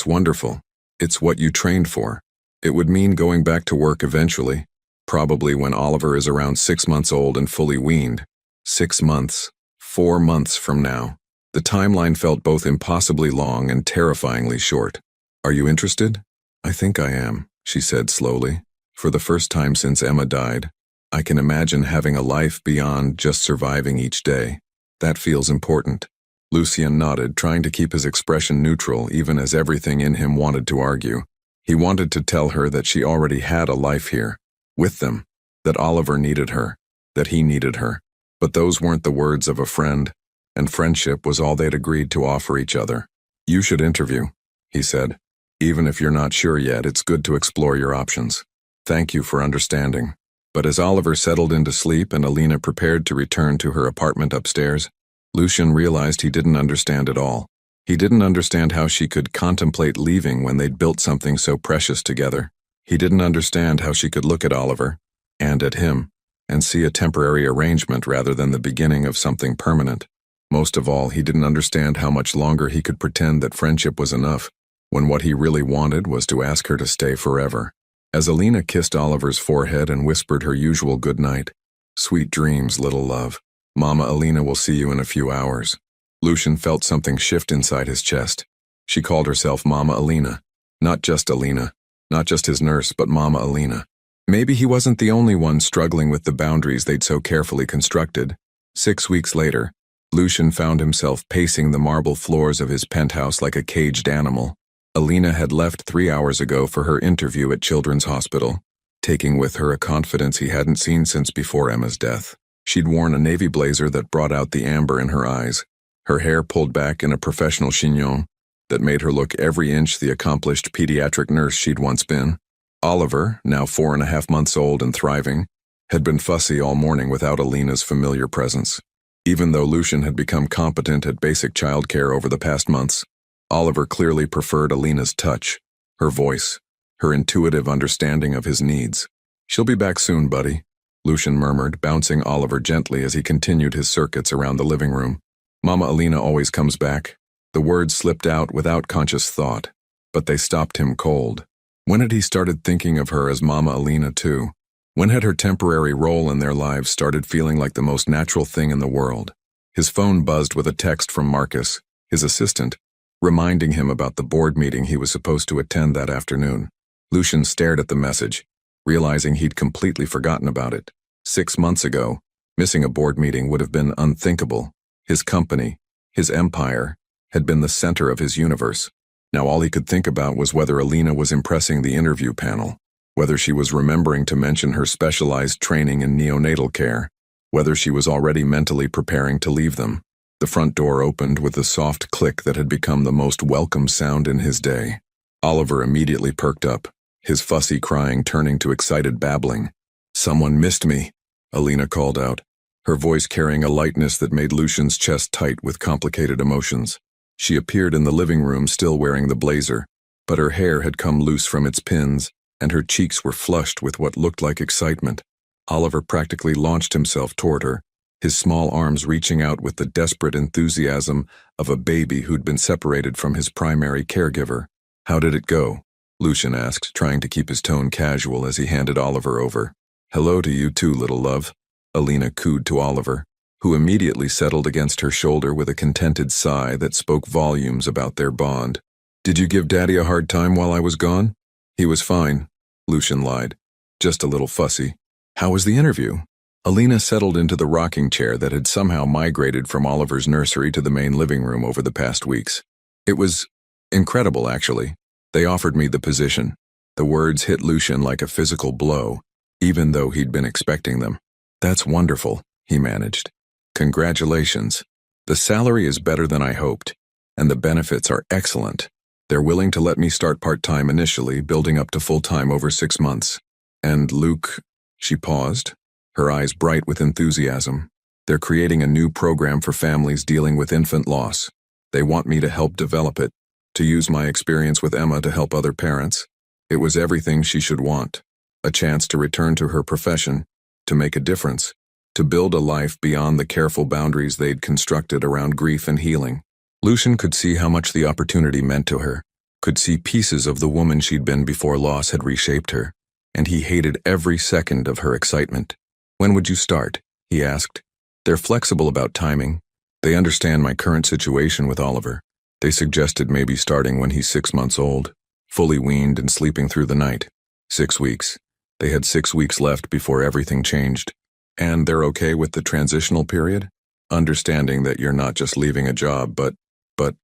[SPEAKER 1] wonderful. It's what you trained for. It would mean going back to work eventually, probably when Oliver is around 6 months old and fully weaned. 6 months, 4 months from now. The timeline felt both impossibly long and terrifyingly short. Are you interested? I think I am, she said slowly. For the first time since Emma died, I can imagine having a life beyond just surviving each day. That feels important. Lucien nodded, trying to keep his expression neutral even as everything in him wanted to argue. He wanted to tell her that she already had a life here, with them, that Oliver needed her, that he needed her. But those weren't the words of a friend, and friendship was all they'd agreed to offer each other. You should interview, he said. Even if you're not sure yet, it's good to explore your options. Thank you for understanding. But as Oliver settled into sleep and Alina prepared to return to her apartment upstairs, Lucien realized he didn't understand at all. He didn't understand how she could contemplate leaving when they'd built something so precious together. He didn't understand how she could look at Oliver, and at him, and see a temporary arrangement rather than the beginning of something permanent. Most of all, he didn't understand how much longer he could pretend that friendship was enough, when what he really wanted was to ask her to stay forever. As Alina kissed Oliver's forehead and whispered her usual good night, "Sweet dreams, little love. Mama Alina will see you in a few hours." Lucien felt something shift inside his chest. She called herself Mama Alina. Not just Alina, not just his nurse, but Mama Alina. Maybe he wasn't the only one struggling with the boundaries they'd so carefully constructed. 6 weeks later, Lucien found himself pacing the marble floors of his penthouse like a caged animal. Alina had left 3 hours ago for her interview at Children's Hospital, taking with her a confidence he hadn't seen since before Emma's death. She'd worn a navy blazer that brought out the amber in her eyes, her hair pulled back in a professional chignon that made her look every inch the accomplished pediatric nurse she'd once been. Oliver, now 4.5 months old and thriving, had been fussy all morning without Alina's familiar presence. Even though Lucien had become competent at basic childcare over the past months, Oliver clearly preferred Alina's touch, her voice, her intuitive understanding of his needs. "She'll be back soon, buddy," Lucien murmured, bouncing Oliver gently as he continued his circuits around the living room. "Mama Alina always comes back." The words slipped out without conscious thought, but they stopped him cold. When had he started thinking of her as Mama Alina too? When had her temporary role in their lives started feeling like the most natural thing in the world? His phone buzzed with a text from Marcus, his assistant, reminding him about the board meeting he was supposed to attend that afternoon. Lucien stared at the message, realizing he'd completely forgotten about it. 6 months ago, missing a board meeting would have been unthinkable. His company, his empire, had been the center of his universe. Now all he could think about was whether Alina was impressing the interview panel, whether she was remembering to mention her specialized training in neonatal care, whether she was already mentally preparing to leave them. The front door opened with the soft click that had become the most welcome sound in his day. Oliver immediately perked up, his fussy crying turning to excited babbling. "Someone missed me," Alina called out, her voice carrying a lightness that made Lucien's chest tight with complicated emotions. She appeared in the living room still wearing the blazer, but her hair had come loose from its pins, and her cheeks were flushed with what looked like excitement. Oliver practically launched himself toward her, his small arms reaching out with the desperate enthusiasm of a baby who'd been separated from his primary caregiver. "How did it go?" Lucien asked, trying to keep his tone casual as he handed Oliver over. "Hello to you too, little love," Alina cooed to Oliver, who immediately settled against her shoulder with a contented sigh that spoke volumes about their bond. "Did you give Daddy a hard time while I was gone?" "He was fine," Lucien lied. "Just a little fussy." "How was the interview?" Alina settled into the rocking chair that had somehow migrated from Oliver's nursery to the main living room over the past weeks. "It was incredible, actually. They offered me the position." The words hit Lucien like a physical blow, even though he'd been expecting them. "That's wonderful," he managed. "Congratulations. The salary is better than I hoped, and the benefits are excellent. They're willing to let me start part-time initially, building up to full-time over 6 months. And Luke," she paused, her eyes bright with enthusiasm. "They're creating a new program for families dealing with infant loss. They want me to help develop it, to use my experience with Emma to help other parents." It was everything she should want. A chance to return to her profession, to make a difference, to build a life beyond the careful boundaries they'd constructed around grief and healing. Lucien could see how much the opportunity meant to her, could see pieces of the woman she'd been before loss had reshaped her, and he hated every second of her excitement. "When would you start?" he asked. "They're flexible about timing. They understand my current situation with Oliver. They suggested maybe starting when he's 6 months old." fully weaned and sleeping through the night. 6 weeks. They had 6 weeks left before everything changed. And they're okay with the transitional period? Understanding that you're not just leaving a job, but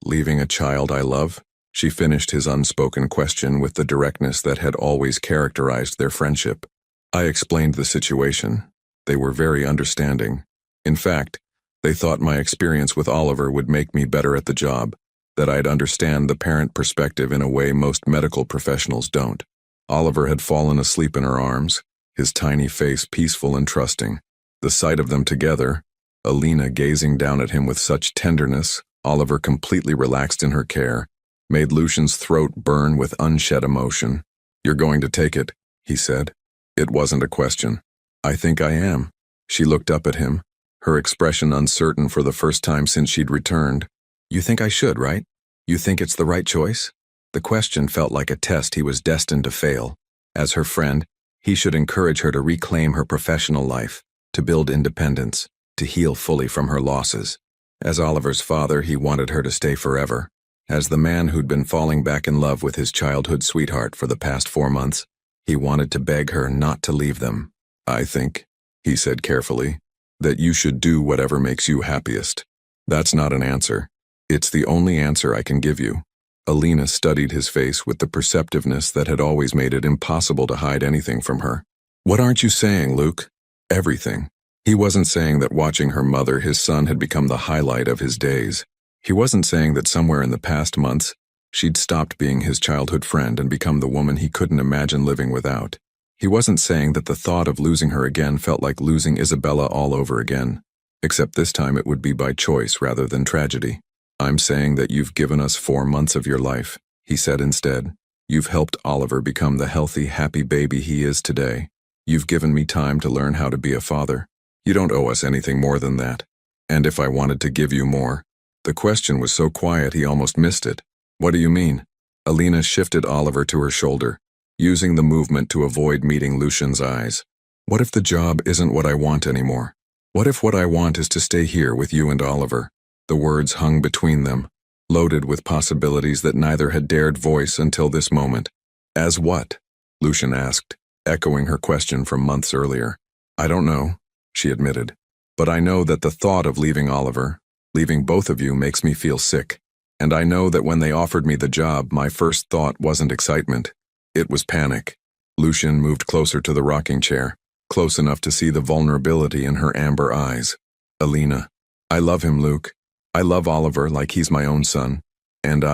[SPEAKER 1] leaving a child I love? She finished his unspoken question with the directness that had always characterized their friendship. I explained the situation. They were very understanding. In fact, they thought my experience with Oliver would make me better at the job, that I'd understand the parent perspective in a way most medical professionals don't. Oliver had fallen asleep in her arms, his tiny face peaceful and trusting. The sight of them together, Alina gazing down at him with such tenderness, Oliver completely relaxed in her care, made Lucian's throat burn with unshed emotion. "You're going to take it," he said. It wasn't a question. "I think I am." She looked up at him, her expression uncertain for the first time since she'd returned. "You think I should, right? You think it's the right choice?" The question felt like a test he was destined to fail. As her friend, he should encourage her to reclaim her professional life, to build independence, to heal fully from her losses. As Oliver's father, he wanted her to stay forever. As the man who'd been falling back in love with his childhood sweetheart for the past 4 months, he wanted to beg her not to leave them. "I think," he said carefully, "that you should do whatever makes you happiest." "That's not an answer. It's the only answer I can give you." Alina studied his face with the perceptiveness that had always made it impossible to hide anything from her. "What aren't you saying, Luke?" "Everything." He wasn't saying that watching her mother his son had become the highlight of his days. He wasn't saying that somewhere in the past months, she'd stopped being his childhood friend and become the woman he couldn't imagine living without. He wasn't saying that the thought of losing her again felt like losing Isabella all over again, except this time it would be by choice rather than tragedy. "I'm saying that you've given us 4 months of your life," he said instead. "You've helped Oliver become the healthy, happy baby he is today. You've given me time to learn how to be a father. You don't owe us anything more than that. And if I wanted to give you more..." The question was so quiet he almost missed it. "What do you mean?" Alina shifted Oliver to her shoulder, using the movement to avoid meeting Lucian's eyes. "What if the job isn't what I want anymore? What if what I want is to stay here with you and Oliver?" The words hung between them, loaded with possibilities that neither had dared voice until this moment. "As what?" Lucian asked, echoing her question from months earlier. "I don't know," she admitted. "But I know that the thought of leaving Oliver, leaving both of you, makes me feel sick. And I know that when they offered me the job, my first thought wasn't excitement. It was panic." Lucian moved closer to the rocking chair, close enough to see the vulnerability in her amber eyes. "Alina, I love him, Luke. I love Oliver like he's my own son. And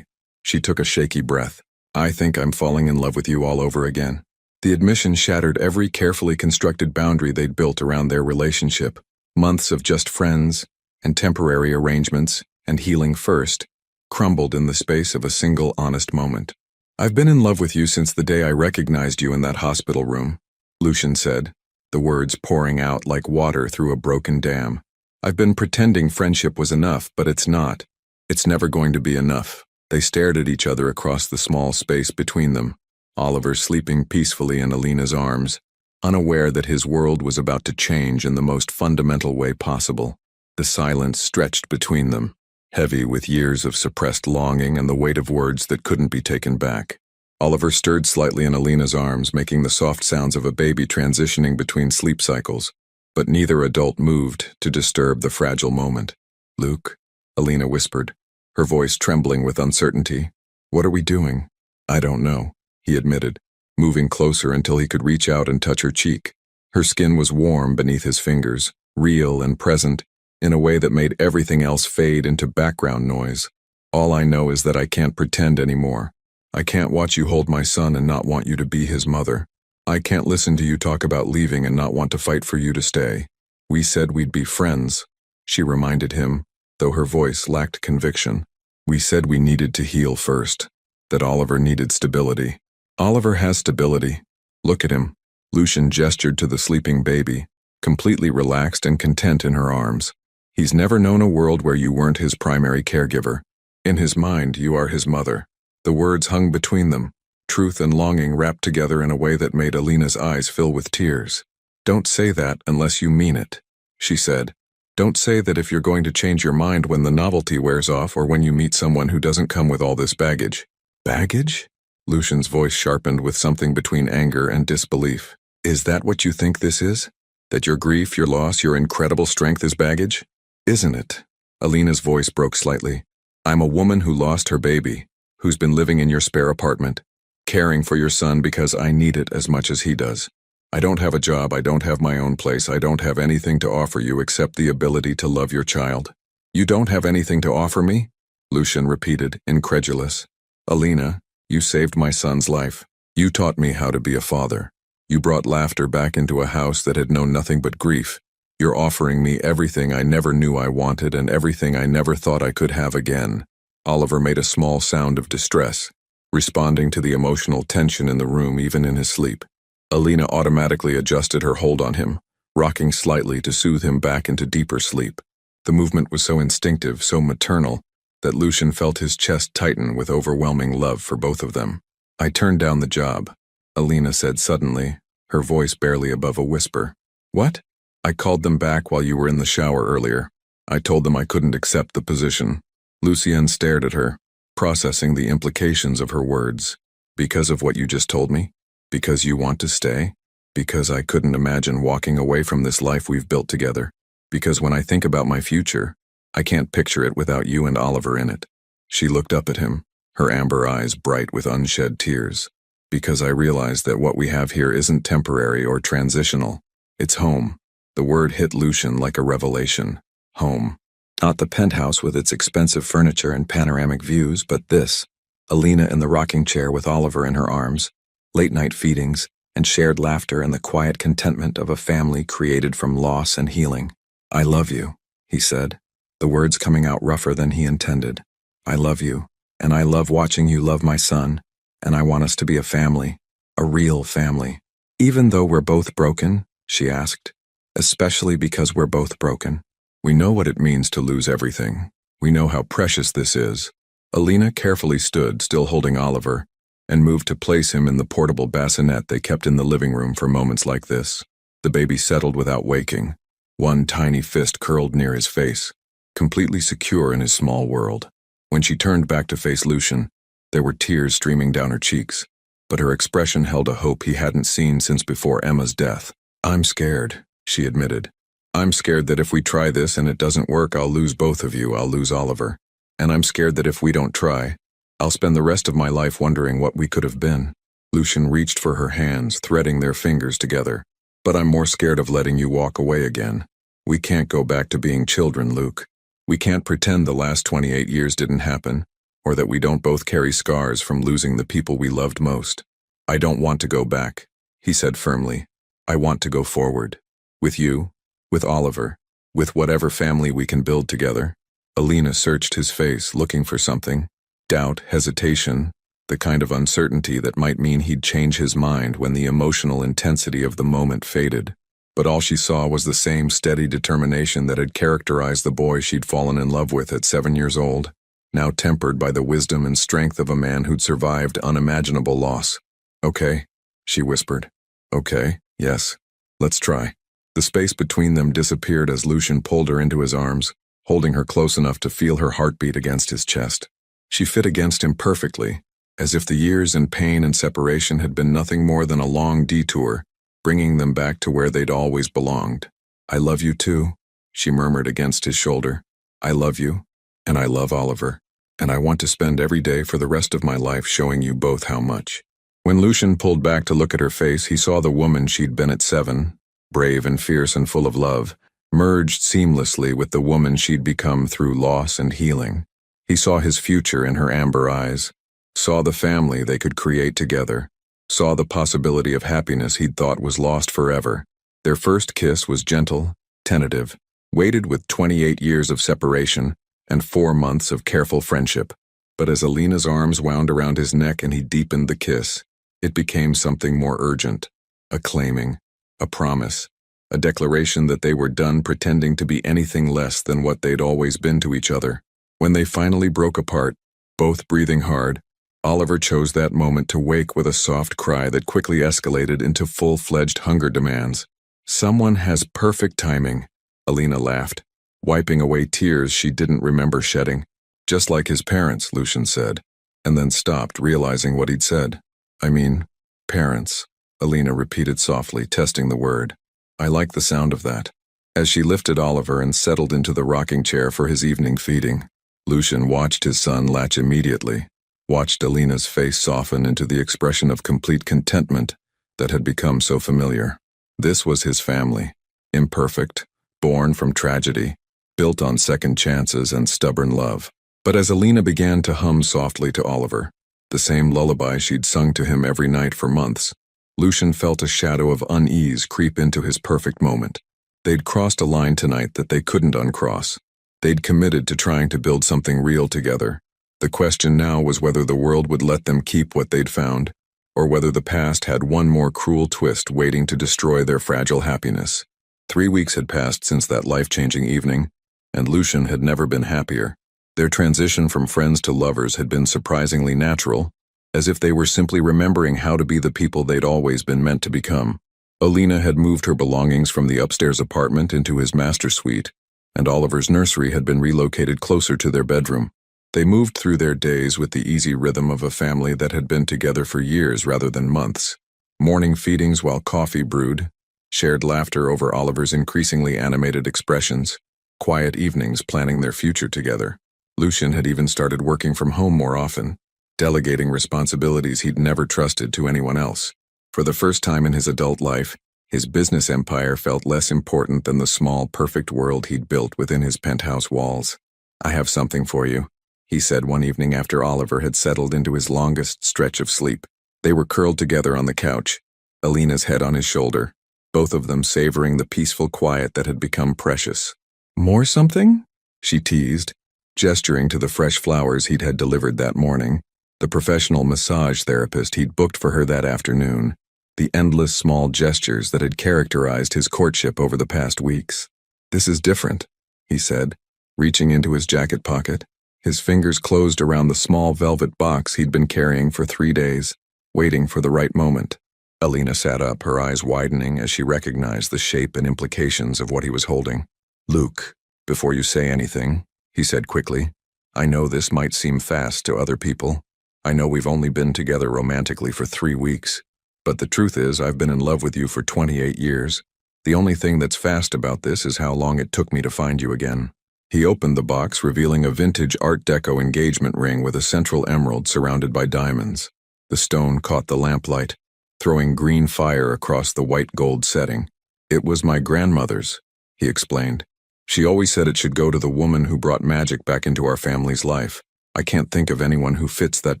[SPEAKER 1] she took a shaky breath. "I think I'm falling in love with you all over again." The admission shattered every carefully constructed boundary they'd built around their relationship. Months of just friends, and temporary arrangements, and healing first, crumbled in the space of a single honest moment. "I've been in love with you since the day I recognized you in that hospital room," Lucian said, the words pouring out like water through a broken dam. "I've been pretending friendship was enough, but it's not. It's never going to be enough." They stared at each other across the small space between them, Oliver sleeping peacefully in Alina's arms, unaware that his world was about to change in the most fundamental way possible. The silence stretched between them, heavy with years of suppressed longing and the weight of words that couldn't be taken back. Oliver stirred slightly in Alina's arms, making the soft sounds of a baby transitioning between sleep cycles, but neither adult moved to disturb the fragile moment. "Luke," Alina whispered, her voice trembling with uncertainty. "What are we doing?" "I don't know," he admitted, moving closer until he could reach out and touch her cheek. Her skin was warm beneath his fingers, real and present, in a way that made everything else fade into background noise. "All I know is that I can't pretend anymore. I can't watch you hold my son and not want you to be his mother. I can't listen to you talk about leaving and not want to fight for you to stay. We said we'd be friends," she reminded him, though her voice lacked conviction. "We said we needed to heal first, that Oliver needed stability. Oliver has stability. Look at him." Lucian gestured to the sleeping baby, completely relaxed and content in her arms. "He's never known a world where you weren't his primary caregiver. In his mind, you are his mother." The words hung between them, truth and longing wrapped together in a way that made Alina's eyes fill with tears. "Don't say that unless you mean it," she said. "Don't say that if you're going to change your mind when the novelty wears off or when you meet someone who doesn't come with all this baggage." "Baggage?" Lucian's voice sharpened with something between anger and disbelief. Is that what you think this is? That your grief, your loss, your incredible strength is baggage? Isn't it? Alina's voice broke slightly. I'm a woman who lost her baby, who's been living in your spare apartment, caring for your son because I need it as much as he does. I don't have a job, I don't have my own place, I don't have anything to offer you except the ability to love your child. You don't have anything to offer me? Lucian repeated, incredulous. Alina, you saved my son's life. You taught me how to be a father. You brought laughter back into a house that had known nothing but grief. You're offering me everything I never knew I wanted and everything I never thought I could have again. Oliver made a small sound of distress, responding to the emotional tension in the room even in his sleep. Alina automatically adjusted her hold on him, rocking slightly to soothe him back into deeper sleep. The movement was so instinctive, so maternal, that Lucian felt his chest tighten with overwhelming love for both of them. I turned down the job, Alina said suddenly, her voice barely above a whisper. What? I called them back while you were in the shower earlier. I told them I couldn't accept the position. Lucian stared at her, processing the implications of her words. Because of what you just told me? Because you want to stay? Because I couldn't imagine walking away from this life we've built together? Because when I think about my future, I can't picture it without you and Oliver in it. She looked up at him, her amber eyes bright with unshed tears. Because I realized that what we have here isn't temporary or transitional. It's home. The word hit Lucian like a revelation. Home. Not the penthouse with its expensive furniture and panoramic views, but this. Alina in the rocking chair with Oliver in her arms, late-night feedings, and shared laughter and the quiet contentment of a family created from loss and healing. I love you, he said, the words coming out rougher than he intended. I love you, and I love watching you love my son, and I want us to be a family, a real family. Even though we're both broken, she asked. Especially because we're both broken. We know what it means to lose everything. We know how precious this is. Alina carefully stood, still holding Oliver, and moved to place him in the portable bassinet they kept in the living room for moments like this. The baby settled without waking, one tiny fist curled near his face, completely secure in his small world. When she turned back to face Lucian, there were tears streaming down her cheeks, but her expression held a hope he hadn't seen since before Emma's death. I'm scared, she admitted. I'm scared that if we try this and it doesn't work, I'll lose both of you, I'll lose Oliver. And I'm scared that if we don't try, I'll spend the rest of my life wondering what we could have been. Lucian reached for her hands, threading their fingers together. But I'm more scared of letting you walk away again. We can't go back to being children, Luke. We can't pretend the last 28 years didn't happen, or that we don't both carry scars from losing the people we loved most. I don't want to go back, he said firmly. I want to go forward. With you, with Oliver, with whatever family we can build together. Alina searched his face, looking for something. Doubt, hesitation, the kind of uncertainty that might mean he'd change his mind when the emotional intensity of the moment faded. But all she saw was the same steady determination that had characterized the boy she'd fallen in love with at 7 years old, now tempered by the wisdom and strength of a man who'd survived unimaginable loss. Okay, she whispered. Okay, yes, let's try. The space between them disappeared as Lucian pulled her into his arms, holding her close enough to feel her heartbeat against his chest. She fit against him perfectly, as if the years and pain and separation had been nothing more than a long detour, bringing them back to where they'd always belonged. I love you too, she murmured against his shoulder. I love you, and I love Oliver, and I want to spend every day for the rest of my life showing you both how much. When Lucian pulled back to look at her face, he saw the woman she'd been at 7, brave and fierce and full of love, merged seamlessly with the woman she'd become through loss and healing. He saw his future in her amber eyes, saw the family they could create together, saw the possibility of happiness he'd thought was lost forever. Their first kiss was gentle, tentative, weighted with 28 years of separation and 4 months of careful friendship. But as Alina's arms wound around his neck and he deepened the kiss, it became something more urgent, a claiming, a promise, a declaration that they were done pretending to be anything less than what they'd always been to each other. When they finally broke apart, both breathing hard, Oliver chose that moment to wake with a soft cry that quickly escalated into full-fledged hunger demands. Someone has perfect timing, Alina laughed, wiping away tears she didn't remember shedding. Just like his parents, Lucian said. and then stopped, realizing what he'd said. I mean, parents, Alina repeated softly, testing the word. I like the sound of that. As she lifted Oliver and settled into the rocking chair for his evening feeding, Lucian watched his son latch immediately, watched Alina's face soften into the expression of complete contentment that had become so familiar. This was his family, imperfect, born from tragedy, built on second chances and stubborn love. But as Alina began to hum softly to Oliver, the same lullaby she'd sung to him every night for months, Lucian felt a shadow of unease creep into his perfect moment. They'd crossed a line tonight that they couldn't uncross. They'd committed to trying to build something real together. The question now was whether the world would let them keep what they'd found, or whether the past had one more cruel twist waiting to destroy their fragile happiness. 3 weeks had passed since that life-changing evening, and Lucian had never been happier. Their transition from friends to lovers had been surprisingly natural, as if they were simply remembering how to be the people they'd always been meant to become. Alina had moved her belongings from the upstairs apartment into his master suite, and Oliver's nursery had been relocated closer to their bedroom. They moved through their days with the easy rhythm of a family that had been together for years rather than months. Morning feedings while coffee brewed, shared laughter over Oliver's increasingly animated expressions, quiet evenings planning their future together. Lucian had even started working from home more often, delegating responsibilities he'd never trusted to anyone else. For the first time in his adult life, his business empire felt less important than the small, perfect world he'd built within his penthouse walls. I have something for you, he said one evening after Oliver had settled into his longest stretch of sleep. They were curled together on the couch, Alina's head on his shoulder, both of them savoring the peaceful quiet that had become precious. More something? She teased, gesturing to the fresh flowers he'd had delivered that morning, the professional massage therapist he'd booked for her that afternoon, the endless small gestures that had characterized his courtship over the past weeks. This is different, he said, reaching into his jacket pocket. His fingers closed around the small velvet box he'd been carrying for 3 days, waiting for the right moment. Alina sat up, her eyes widening as she recognized the shape and implications of what he was holding. Luke, before you say anything, he said quickly, I know this might seem fast to other people. I know we've only been together romantically for 3 weeks. But the truth is, I've been in love with you for 28 years. The only thing that's fast about this is how long it took me to find you again. He opened the box, revealing a vintage Art Deco engagement ring with a central emerald surrounded by diamonds. The stone caught the lamplight, throwing green fire across the white gold setting. It was my grandmother's, he explained. She always said it should go to the woman who brought magic back into our family's life. I can't think of anyone who fits that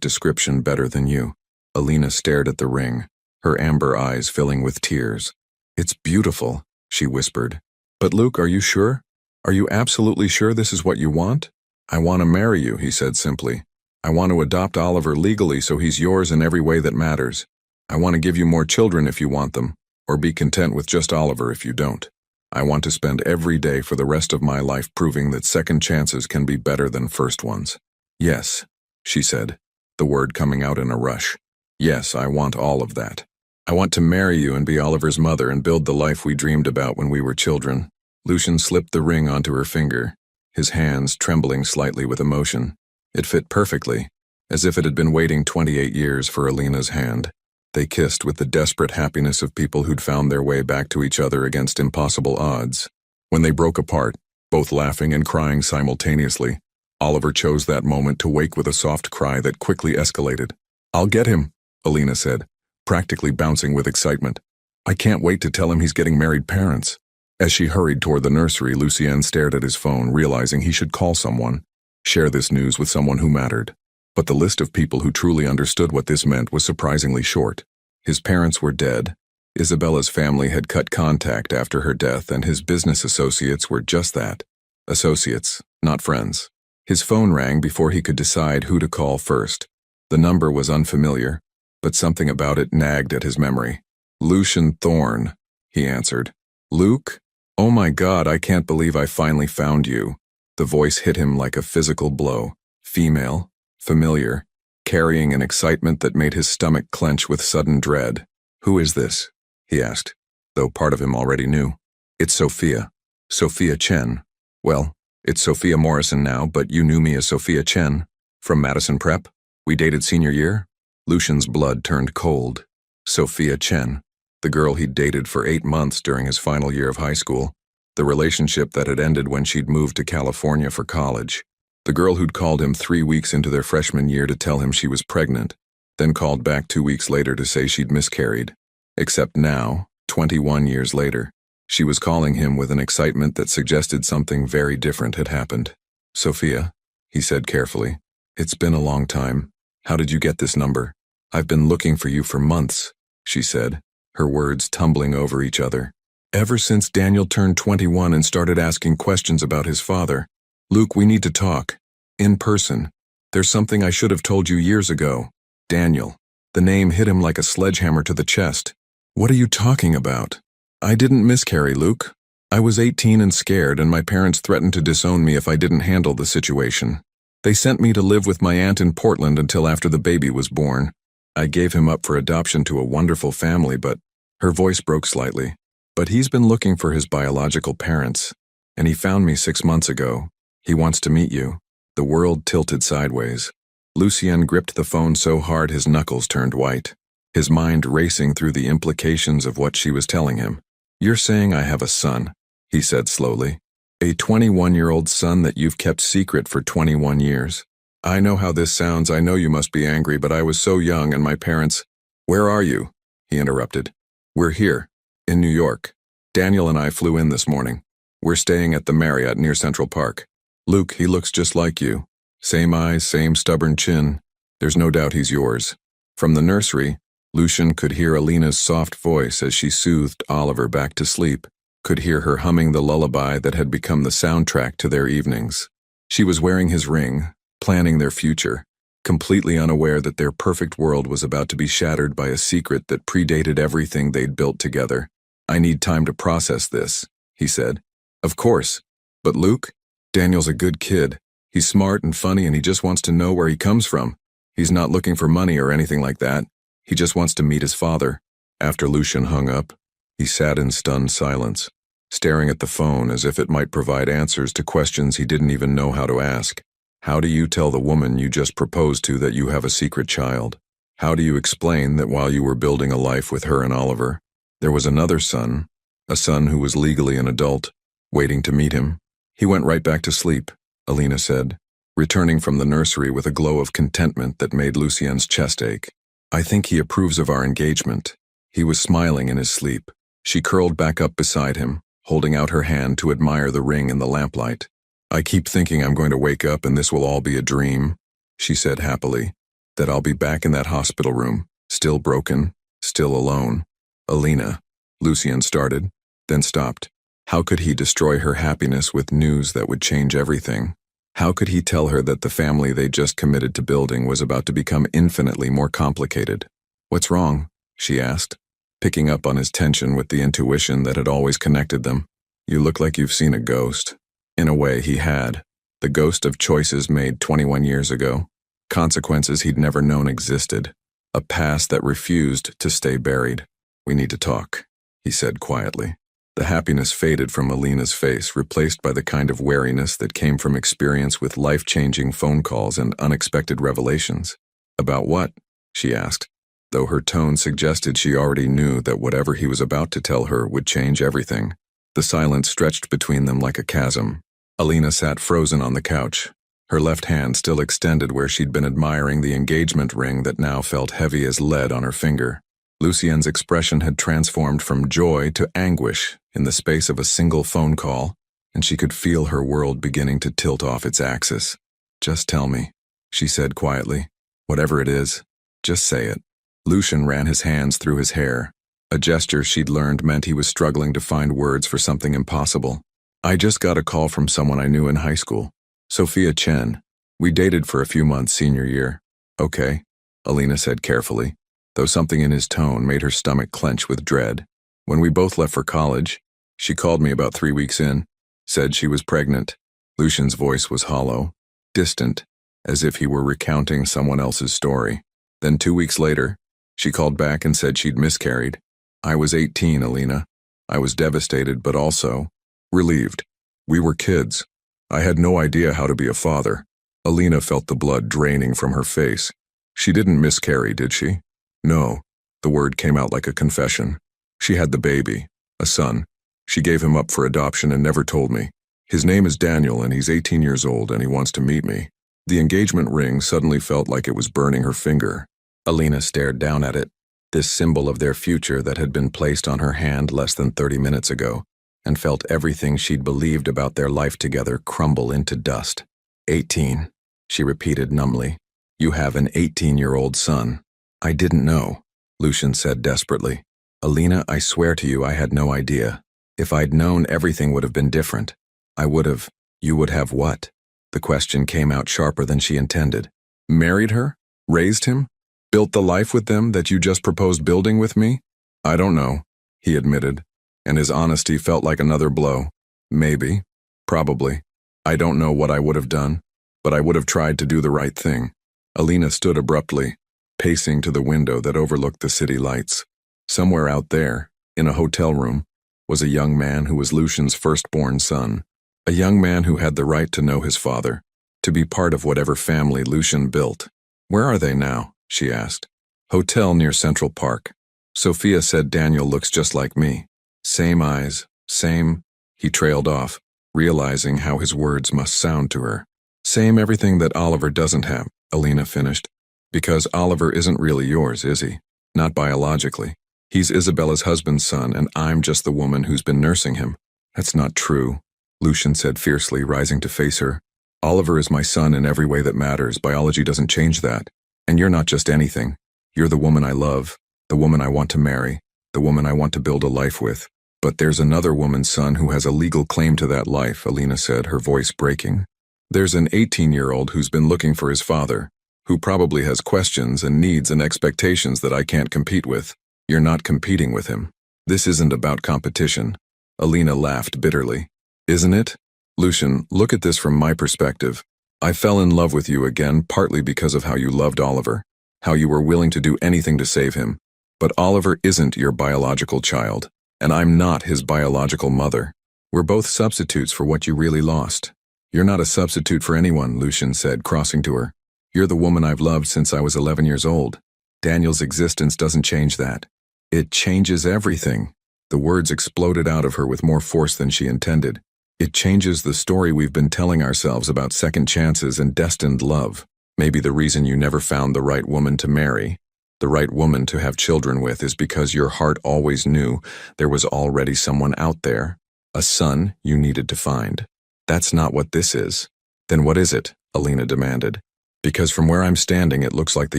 [SPEAKER 1] description better than you. Alina stared at the ring, her amber eyes filling with tears. It's beautiful, she whispered. But Luke, are you sure? Are you absolutely sure this is what you want? I want to marry you, he said simply. I want to adopt Oliver legally so he's yours in every way that matters. I want to give you more children if you want them, or be content with just Oliver if you don't. I want to spend every day for the rest of my life proving that second chances can be better than first ones. Yes, she said, the word coming out in a rush. Yes, I want all of that. I want to marry you and be Oliver's mother and build the life we dreamed about when we were children. Lucian slipped the ring onto her finger, his hands trembling slightly with emotion. It fit perfectly, as if it had been waiting 28 years for Alina's hand. They kissed with the desperate happiness of people who'd found their way back to each other against impossible odds. When they broke apart, both laughing and crying simultaneously, Oliver chose that moment to wake with a soft cry that quickly escalated. I'll get him, Alina said, practically bouncing with excitement. I can't wait to tell him he's getting married parents. As she hurried toward the nursery, Lucien stared at his phone, realizing he should call someone, share this news with someone who mattered. But the list of people who truly understood what this meant was surprisingly short. His parents were dead. Isabella's family had cut contact after her death, and his business associates were just that. Associates, not friends. His phone rang before he could decide who to call first. The number was unfamiliar, but something about it nagged at his memory. Lucian Thorne, he answered. Luke? Oh my God, I can't believe I finally found you. The voice hit him like a physical blow. Female, familiar, carrying an excitement that made his stomach clench with sudden dread. Who is this? He asked, though part of him already knew. It's Sophia. Sophia Chen. Well, it's Sophia Morrison now, but you knew me as Sophia Chen. From Madison Prep? We dated senior year? Lucian's blood turned cold. Sophia Chen, the girl he'd dated for 8 months during his final year of high school, the relationship that had ended when she'd moved to California for college, the girl who'd called him 3 weeks into their freshman year to tell him she was pregnant, then called back 2 weeks later to say she'd miscarried. Except now, 21 years later, she was calling him with an excitement that suggested something very different had happened. "Sophia," he said carefully, "it's been a long time. How did you get this number?" "I've been looking for you for months," she said, her words tumbling over each other. "Ever since Daniel turned 21 and started asking questions about his father. Luke, we need to talk. In person. There's something I should have told you years ago." Daniel. The name hit him like a sledgehammer to the chest. "What are you talking about?" "I didn't miscarry, Luke. I was 18 and scared, and my parents threatened to disown me if I didn't handle the situation. They sent me to live with my aunt in Portland until after the baby was born. I gave him up for adoption to a wonderful family, but..." Her voice broke slightly. "But he's been looking for his biological parents, and he found me 6 months ago. He wants to meet you." The world tilted sideways. Lucien gripped the phone so hard his knuckles turned white, his mind racing through the implications of what she was telling him. "You're saying I have a son," he said slowly. "A 21-year-old son that you've kept secret for 21 years. I know how this sounds, I know you must be angry, but I was so young and my parents..." "Where are you?" he interrupted. "We're here, in New York. Daniel and I flew in this morning. We're staying at the Marriott near Central Park. Luke, he looks just like you. Same eyes, same stubborn chin. There's no doubt he's yours." From the nursery, Lucian could hear Alina's soft voice as she soothed Oliver back to sleep, could hear her humming the lullaby that had become the soundtrack to their evenings. She was wearing his ring, planning their future, completely unaware that their perfect world was about to be shattered by a secret that predated everything they'd built together. "I need time to process this," he said. "Of course. But Luke? Daniel's a good kid. He's smart and funny and he just wants to know where he comes from. He's not looking for money or anything like that. He just wants to meet his father." After Lucian hung up, he sat in stunned silence, staring at the phone as if it might provide answers to questions he didn't even know how to ask. How do you tell the woman you just proposed to that you have a secret child? How do you explain that while you were building a life with her and Oliver, there was another son, a son who was legally an adult, waiting to meet him? "He went right back to sleep," Alina said, returning from the nursery with a glow of contentment that made Lucien's chest ache. "I think he approves of our engagement." He was smiling in his sleep. She curled back up beside him, holding out her hand to admire the ring in the lamplight. "I keep thinking I'm going to wake up and this will all be a dream," she said happily, "that I'll be back in that hospital room, still broken, still alone." "Alina," Lucien started, then stopped. How could he destroy her happiness with news that would change everything? How could he tell her that the family they just committed to building was about to become infinitely more complicated? "What's wrong?" she asked, picking up on his tension with the intuition that had always connected them. "You look like you've seen a ghost." In a way, he had. The ghost of choices made 21 years ago, consequences he'd never known existed, a past that refused to stay buried. "We need to talk," he said quietly. The happiness faded from Alina's face, replaced by the kind of wariness that came from experience with life-changing phone calls and unexpected revelations. "About what?" she asked, though her tone suggested she already knew that whatever he was about to tell her would change everything. The silence stretched between them like a chasm. Alina sat frozen on the couch, her left hand still extended where she'd been admiring the engagement ring that now felt heavy as lead on her finger. Lucien's expression had transformed from joy to anguish in the space of a single phone call, and she could feel her world beginning to tilt off its axis. "Just tell me," she said quietly. "Whatever it is, just say it." Lucian ran his hands through his hair. A gesture she'd learned meant he was struggling to find words for something impossible. "I just got a call from someone I knew in high school. Sophia Chen. We dated for a few months senior year." "Okay," Alina said carefully, though something in his tone made her stomach clench with dread. "When we both left for college, she called me about 3 weeks in, said she was pregnant." Lucian's voice was hollow, distant, as if he were recounting someone else's story. "Then 2 weeks later, she called back and said she'd miscarried. I was 18, Alina. I was devastated, but also relieved. We were kids. I had no idea how to be a father." Alina felt the blood draining from her face. She didn't miscarry, did she? No. The word came out like a confession. She had the baby, a son. She gave him up for adoption and never told me. His name is Daniel and he's 18 years old and he wants to meet me. The engagement ring suddenly felt like it was burning her finger. Alina stared down at it, this symbol of their future that had been placed on her hand less than 30 minutes ago, and felt everything she'd believed about their life together crumble into dust. 18, she repeated numbly. You have an 18-year-old son. I didn't know, Lucian said desperately. Alina, I swear to you I had no idea. If I'd known, everything would have been different. I would have. You would have what? The question came out sharper than she intended. Married her? Raised him? Built the life with them that you just proposed building with me? I don't know, he admitted, and his honesty felt like another blow. Maybe. Probably. I don't know what I would have done, but I would have tried to do the right thing. Alina stood abruptly, pacing to the window that overlooked the city lights. Somewhere out there, in a hotel room, was a young man who was Lucian's firstborn son. A young man who had the right to know his father, to be part of whatever family Lucian built. Where are they now? She asked. Hotel near Central Park. Sophia said Daniel looks just like me. Same eyes, same. He trailed off, realizing how his words must sound to her. Same everything that Oliver doesn't have, Alina finished. Because Oliver isn't really yours, is he? Not biologically. He's Isabella's husband's son, and I'm just the woman who's been nursing him. That's not true, Lucian said fiercely, rising to face her. Oliver is my son in every way that matters. Biology doesn't change that. And you're not just anything. You're the woman I love, the woman I want to marry, the woman I want to build a life with. But there's another woman's son who has a legal claim to that life, Alina said, her voice breaking. There's an 18-year-old who's been looking for his father, who probably has questions and needs and expectations that I can't compete with. You're not competing with him. This isn't about competition. Alina laughed bitterly. Isn't it? Lucian, look at this from my perspective. I fell in love with you again partly because of how you loved Oliver, how you were willing to do anything to save him. But Oliver isn't your biological child, and I'm not his biological mother. We're both substitutes for what you really lost. You're not a substitute for anyone, Lucian said, crossing to her. You're the woman I've loved since I was 11 years old. Daniel's existence doesn't change that. It changes everything. The words exploded out of her with more force than she intended. It changes the story we've been telling ourselves about second chances and destined love. Maybe the reason you never found the right woman to marry, the right woman to have children with, is because your heart always knew there was already someone out there, a son you needed to find. That's not what this is. Then what is it? Alina demanded. Because from where I'm standing, it looks like the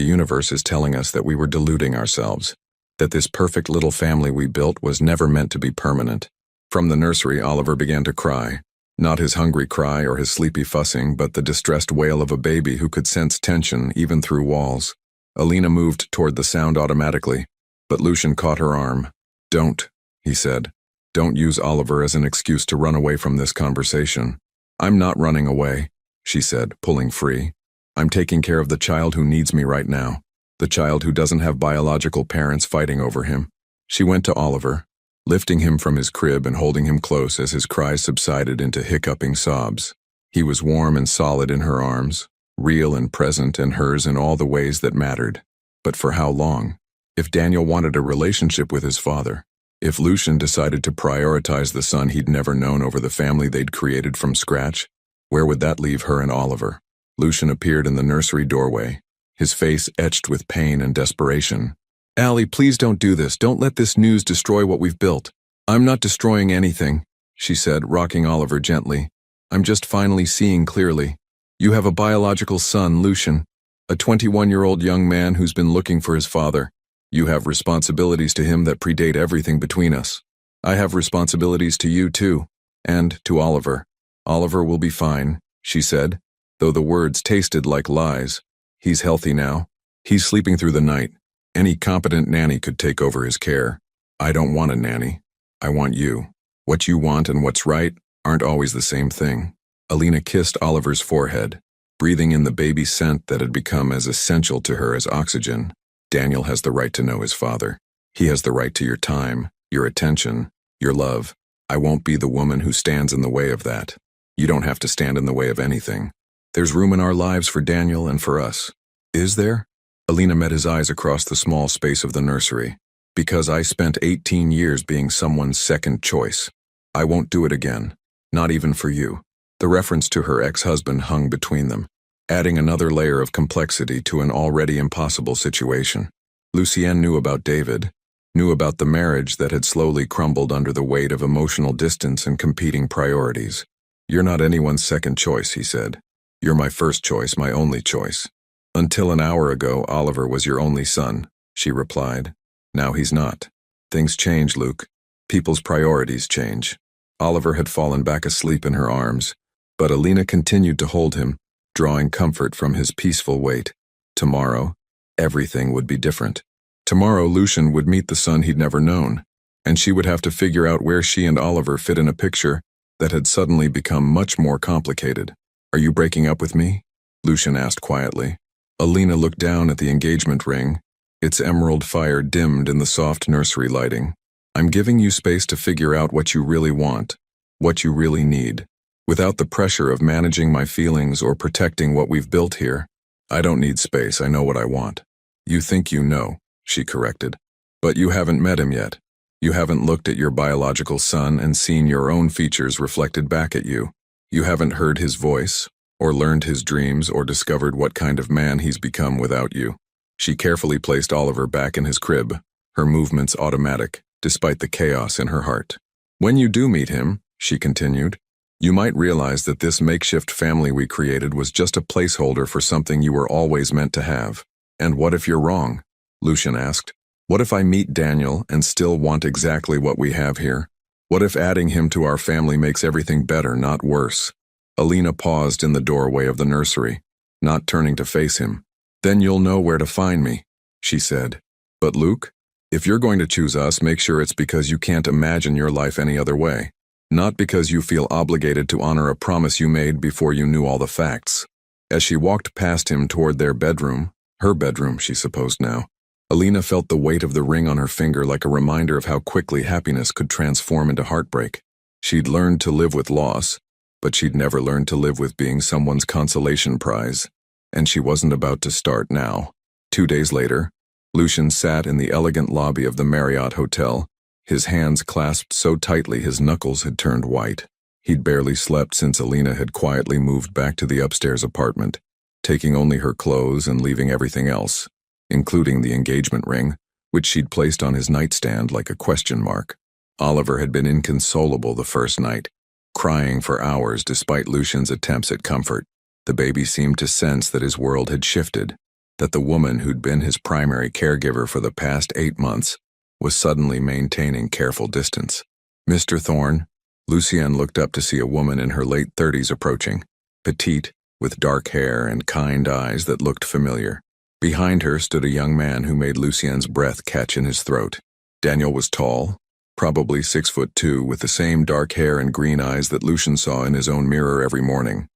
[SPEAKER 1] universe is telling us that we were deluding ourselves, that this perfect little family we built was never meant to be permanent. From the nursery, Oliver began to cry. Not his hungry cry or his sleepy fussing, but the distressed wail of a baby who could sense tension even through walls. Alina moved toward the sound automatically, but Lucian caught her arm. Don't, he said. Don't use Oliver as an excuse to run away from this conversation. I'm not running away, she said, pulling free. I'm taking care of the child who needs me right now, the child who doesn't have biological parents fighting over him. She went to Oliver, lifting him from his crib and holding him close as his cries subsided into hiccuping sobs. He was warm and solid in her arms, real and present and hers in all the ways that mattered. But for how long? If Daniel wanted a relationship with his father, if Lucian decided to prioritize the son he'd never known over the family they'd created from scratch, where would that leave her and Oliver? Lucian appeared in the nursery doorway, his face etched with pain and desperation. Allie, please don't do this. Don't let this news destroy what we've built. I'm not destroying anything, she said, rocking Oliver gently. I'm just finally seeing clearly. You have a biological son, Lucian, a 21-year-old young man who's been looking for his father. You have responsibilities to him that predate everything between us. I have responsibilities to you, too, and to Oliver. Oliver will be fine, she said, though the words tasted like lies. He's healthy now. He's sleeping through the night. Any competent nanny could take over his care. I don't want a nanny. I want you. What you want and what's right aren't always the same thing. Alina kissed Oliver's forehead, breathing in the baby scent that had become as essential to her as oxygen. Daniel has the right to know his father. He has the right to your time, your attention, your love. I won't be the woman who stands in the way of that. You don't have to stand in the way of anything. There's room in our lives for Daniel and for us. Is there? Alina met his eyes across the small space of the nursery. Because I spent 18 years being someone's second choice. I won't do it again. Not even for you. The reference to her ex-husband hung between them, adding another layer of complexity to an already impossible situation. Lucienne knew about David, knew about the marriage that had slowly crumbled under the weight of emotional distance and competing priorities. You're not anyone's second choice, he said. You're my first choice, my only choice. Until an hour ago, Oliver was your only son, she replied. Now he's not. Things change, Luke. People's priorities change. Oliver had fallen back asleep in her arms, but Alina continued to hold him, drawing comfort from his peaceful weight. Tomorrow, everything would be different. Tomorrow, Lucian would meet the son he'd never known, and she would have to figure out where she and Oliver fit in a picture that had suddenly become much more complicated. Are you breaking up with me? Lucian asked quietly. Alina looked down at the engagement ring, its emerald fire dimmed in the soft nursery lighting. I'm giving you space to figure out what you really want, what you really need, without the pressure of managing my feelings or protecting what we've built here. I don't need space, I know what I want. You think you know, she corrected. But you haven't met him yet. You haven't looked at your biological son and seen your own features reflected back at you. You haven't heard his voice, or learned his dreams, or discovered what kind of man he's become without you. She carefully placed Oliver back in his crib, her movements automatic, despite the chaos in her heart. When you do meet him, she continued, you might realize that this makeshift family we created was just a placeholder for something you were always meant to have. And what if you're wrong? Lucian asked. What if I meet Daniel and still want exactly what we have here? What if adding him to our family makes everything better, not worse? Alina paused in the doorway of the nursery, not turning to face him. Then you'll know where to find me, she said. But Luke, if you're going to choose us, make sure it's because you can't imagine your life any other way. Not because you feel obligated to honor a promise you made before you knew all the facts. As she walked past him toward their bedroom, her bedroom, she supposed now, Alina felt the weight of the ring on her finger like a reminder of how quickly happiness could transform into heartbreak. She'd learned to live with loss, but she'd never learned to live with being someone's consolation prize. And she wasn't about to start now. 2 days later, Lucian sat in the elegant lobby of the Marriott Hotel, his hands clasped so tightly his knuckles had turned white. He'd barely slept since Alina had quietly moved back to the upstairs apartment, taking only her clothes and leaving everything else, including the engagement ring, which she'd placed on his nightstand like a question mark. Oliver had been inconsolable the first night, crying for hours despite Lucian's attempts at comfort. The baby seemed to sense that his world had shifted, that the woman who'd been his primary caregiver for the past 8 months was suddenly maintaining careful distance. Mr. Thorne, Lucienne looked up to see a woman in her late 30s approaching, petite, with dark hair and kind eyes that looked familiar. Behind her stood a young man who made Lucienne's breath catch in his throat. Daniel was tall, probably 6'2", with the same dark hair and green eyes that Lucian saw in his own mirror every morning.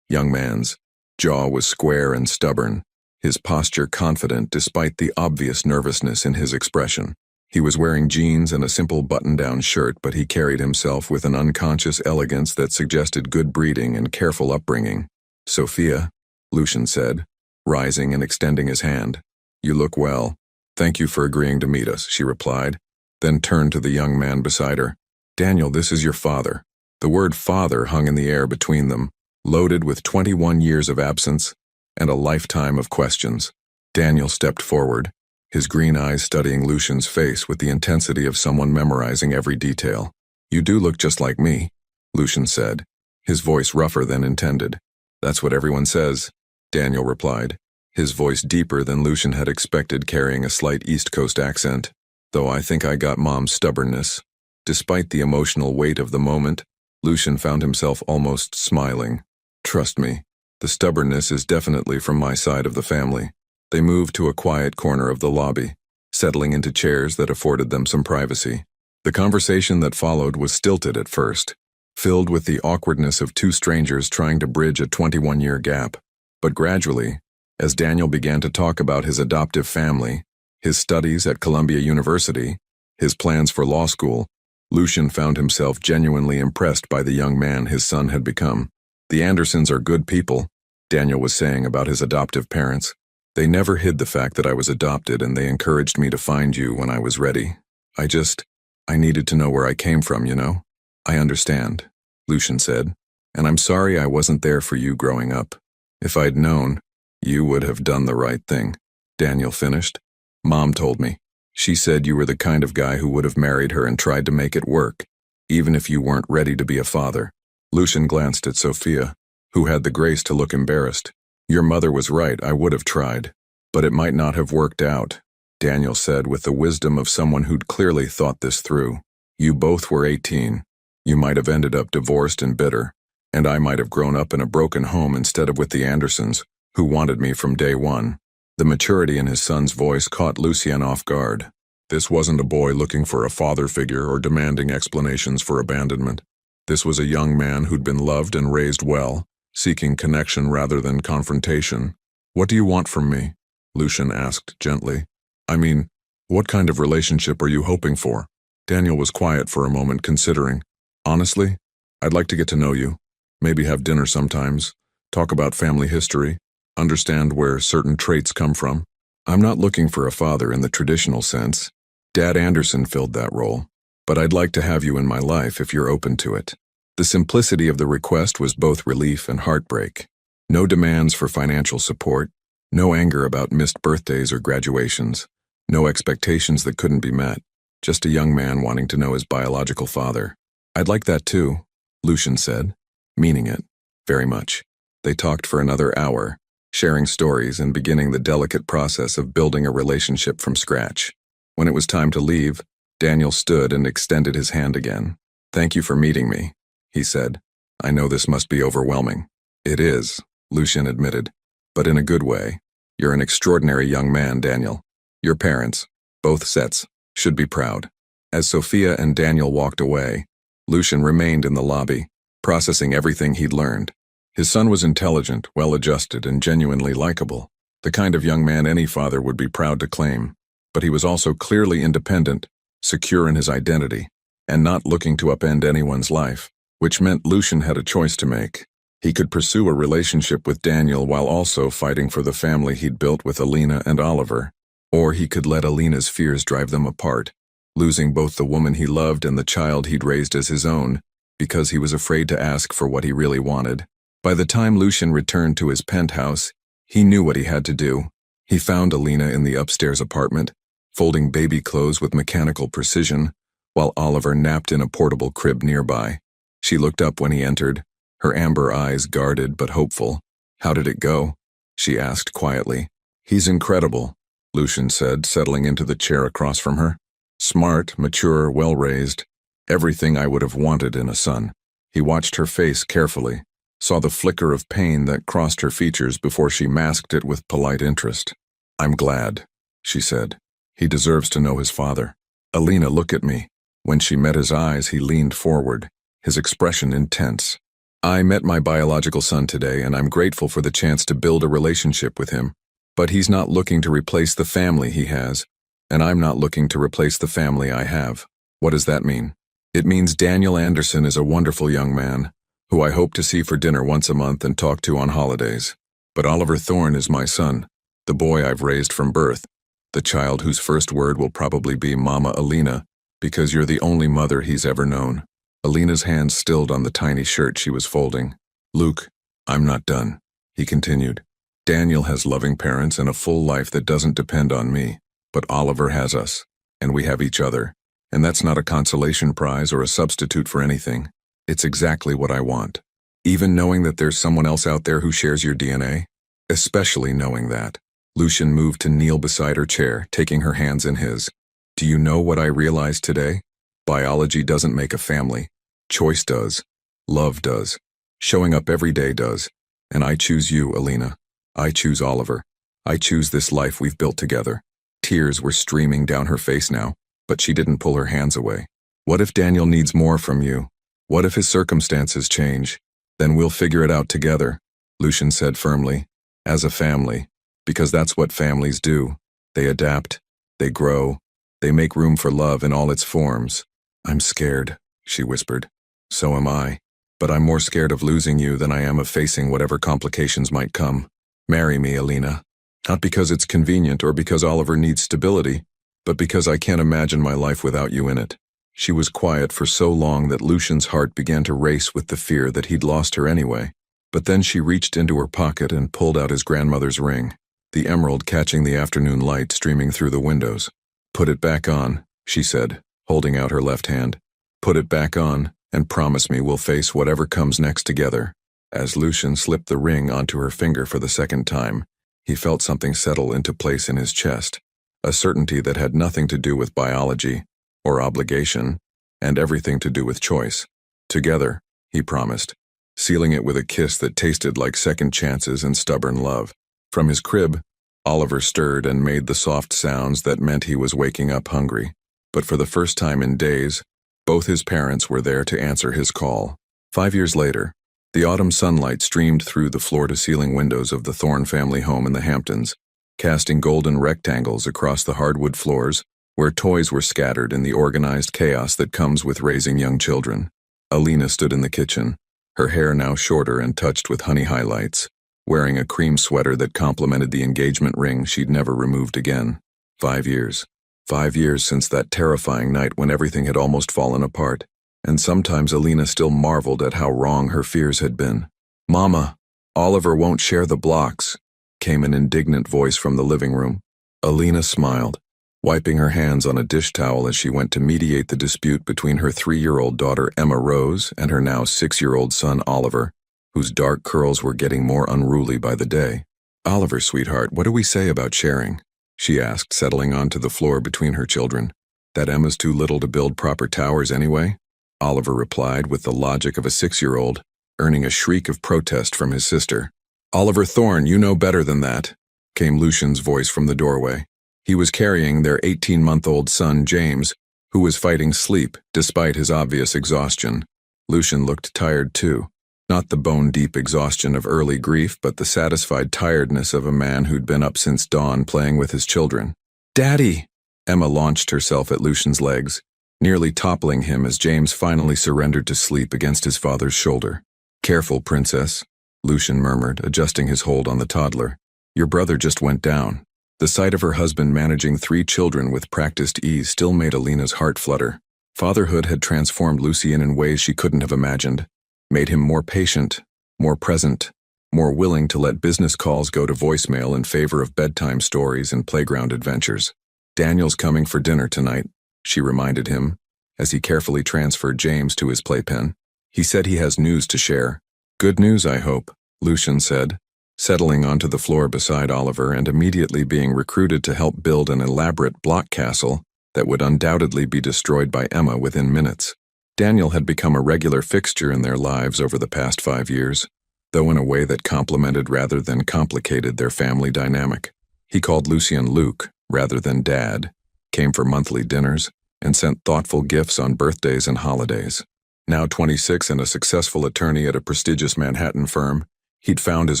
[SPEAKER 1] Young man's jaw was square and stubborn, his posture confident despite the obvious nervousness in his expression. He was wearing jeans and a simple button-down shirt, but he carried himself with an unconscious elegance that suggested good breeding and careful upbringing. Sophia, Lucian said, rising and extending his hand. You look well. Thank you for agreeing to meet us, she replied, then turned to the young man beside her. Daniel, this is your father. The word father hung in the air between them, loaded with 21 years of absence and a lifetime of questions. Daniel stepped forward, his green eyes studying Lucian's face with the intensity of someone memorizing every detail. You do look just like me, Lucian said, his voice rougher than intended. That's what everyone says, Daniel replied, his voice deeper than Lucian had expected, carrying a slight East Coast accent. Though I think I got Mom's stubbornness. Despite the emotional weight of the moment, Lucian found himself almost smiling. Trust me, the stubbornness is definitely from my side of the family. They moved to a quiet corner of the lobby, settling into chairs that afforded them some privacy. The conversation that followed was stilted at first, filled with the awkwardness of two strangers trying to bridge a 21-year gap. But gradually, as Daniel began to talk about his adoptive family, his studies at Columbia University, his plans for law school, Lucian found himself genuinely impressed by the young man his son had become. The Andersons are good people, Daniel was saying about his adoptive parents. They never hid the fact that I was adopted, and they encouraged me to find you when I was ready. I needed to know where I came from, you know? I understand, Lucian said, and I'm sorry I wasn't there for you growing up. If I'd known, you would have done the right thing, Daniel finished. Mom told me. She said you were the kind of guy who would have married her and tried to make it work, even if you weren't ready to be a father. Lucian glanced at Sophia, who had the grace to look embarrassed. Your mother was right, I would have tried. But it might not have worked out, Daniel said with the wisdom of someone who'd clearly thought this through. You both were 18. You might have ended up divorced and bitter, and I might have grown up in a broken home instead of with the Andersons, who wanted me from day one. The maturity in his son's voice caught Lucien off guard. This wasn't a boy looking for a father figure or demanding explanations for abandonment. This was a young man who'd been loved and raised well, seeking connection rather than confrontation. What do you want from me? Lucian asked gently. I mean, what kind of relationship are you hoping for? Daniel was quiet for a moment, considering. Honestly, I'd like to get to know you. Maybe have dinner sometimes, talk about family history, understand where certain traits come from. I'm not looking for a father in the traditional sense. Dad Anderson filled that role, but I'd like to have you in my life if you're open to it. The simplicity of the request was both relief and heartbreak. No demands for financial support, no anger about missed birthdays or graduations, no expectations that couldn't be met, just a young man wanting to know his biological father. I'd like that too, Lucian said, meaning it, very much. They talked for another hour, sharing stories and beginning the delicate process of building a relationship from scratch. When it was time to leave, Daniel stood and extended his hand again. Thank you for meeting me, he said. I know this must be overwhelming. It is, Lucian admitted, but in a good way. You're an extraordinary young man, Daniel. Your parents, both sets, should be proud. As Sophia and Daniel walked away, Lucian remained in the lobby, processing everything he'd learned. His son was intelligent, well-adjusted, and genuinely likable, the kind of young man any father would be proud to claim. But he was also clearly independent, secure in his identity, and not looking to upend anyone's life, which meant Lucian had a choice to make. He could pursue a relationship with Daniel while also fighting for the family he'd built with Alina and Oliver, or he could let Alina's fears drive them apart, losing both the woman he loved and the child he'd raised as his own, because he was afraid to ask for what he really wanted. By the time Lucian returned to his penthouse, he knew what he had to do. He found Alina in the upstairs apartment, folding baby clothes with mechanical precision, while Oliver napped in a portable crib nearby. She looked up when he entered, her amber eyes guarded but hopeful. How did it go? She asked quietly. He's incredible, Lucian said, settling into the chair across from her. Smart, mature, well-raised, everything I would have wanted in a son. He watched her face carefully, saw the flicker of pain that crossed her features before she masked it with polite interest. I'm glad, she said. He deserves to know his father. Alina, look at me. When she met his eyes, he leaned forward, his expression intense. I met my biological son today, and I'm grateful for the chance to build a relationship with him. But he's not looking to replace the family he has, and I'm not looking to replace the family I have. What does that mean? It means Daniel Anderson is a wonderful young man, who I hope to see for dinner once a month and talk to on holidays. But Oliver Thorne is my son, the boy I've raised from birth, the child whose first word will probably be Mama Alina, because you're the only mother he's ever known. Alina's hand stilled on the tiny shirt she was folding. Luke, I'm not done, he continued. Daniel has loving parents and a full life that doesn't depend on me, but Oliver has us, and we have each other, and that's not a consolation prize or a substitute for anything. It's exactly what I want. Even knowing that there's someone else out there who shares your DNA, especially knowing that. Lucian moved to kneel beside her chair, taking her hands in his. Do you know what I realized today? Biology doesn't make a family. Choice does. Love does. Showing up every day does. And I choose you, Alina. I choose Oliver. I choose this life we've built together. Tears were streaming down her face now, but she didn't pull her hands away. What if Daniel needs more from you? What if his circumstances change? Then we'll figure it out together, Lucian said firmly. As a family. Because that's what families do. They adapt. They grow. They make room for love in all its forms. I'm scared, she whispered. So am I. But I'm more scared of losing you than I am of facing whatever complications might come. Marry me, Alina. Not because it's convenient or because Oliver needs stability, but because I can't imagine my life without you in it." She was quiet for so long that Lucian's heart began to race with the fear that he'd lost her anyway. But then she reached into her pocket and pulled out his grandmother's ring, the emerald catching the afternoon light streaming through the windows. "Put it back on," she said, holding out her left hand. "Put it back on, and promise me we'll face whatever comes next together." As Lucian slipped the ring onto her finger for the second time, he felt something settle into place in his chest, a certainty that had nothing to do with biology or obligation, and everything to do with choice. "Together," he promised, sealing it with a kiss that tasted like second chances and stubborn love. From his crib, Oliver stirred and made the soft sounds that meant he was waking up hungry. But for the first time in days, both his parents were there to answer his call. 5 years later, the autumn sunlight streamed through the floor-to-ceiling windows of the Thorne family home in the Hamptons, casting golden rectangles across the hardwood floors, where toys were scattered in the organized chaos that comes with raising young children. Alina stood in the kitchen, her hair now shorter and touched with honey highlights, wearing a cream sweater that complemented the engagement ring she'd never removed again. 5 years. 5 years since that terrifying night when everything had almost fallen apart, and sometimes Alina still marveled at how wrong her fears had been. "Mama, Oliver won't share the blocks," came an indignant voice from the living room. Alina smiled, wiping her hands on a dish towel as she went to mediate the dispute between her 3-year-old daughter Emma Rose and her now 6-year-old son Oliver, whose dark curls were getting more unruly by the day. "Oliver, sweetheart, what do we say about sharing?" she asked, settling onto the floor between her children. "That Emma's too little to build proper towers anyway?" Oliver replied with the logic of a 6-year-old, earning a shriek of protest from his sister. "Oliver Thorne, you know better than that," came Lucian's voice from the doorway. He was carrying their 18-month-old son, James, who was fighting sleep despite his obvious exhaustion. Lucian looked tired too. Not the bone-deep exhaustion of early grief, but the satisfied tiredness of a man who'd been up since dawn playing with his children. "Daddy!" Emma launched herself at Lucian's legs, nearly toppling him as James finally surrendered to sleep against his father's shoulder. "Careful, princess," Lucian murmured, adjusting his hold on the toddler. "Your brother just went down." The sight of her husband managing 3 children with practiced ease still made Alina's heart flutter. Fatherhood had transformed Lucien in ways she couldn't have imagined, made him more patient, more present, more willing to let business calls go to voicemail in favor of bedtime stories and playground adventures. "Daniel's coming for dinner tonight," she reminded him, as he carefully transferred James to his playpen. "He said he has news to share." "Good news, I hope," Lucian said, settling onto the floor beside Oliver and immediately being recruited to help build an elaborate block castle that would undoubtedly be destroyed by Emma within minutes. Daniel had become a regular fixture in their lives over the past 5 years, though in a way that complemented rather than complicated their family dynamic. He called Lucien Luke rather than Dad, came for monthly dinners, and sent thoughtful gifts on birthdays and holidays. Now 26 and a successful attorney at a prestigious Manhattan firm, he'd found his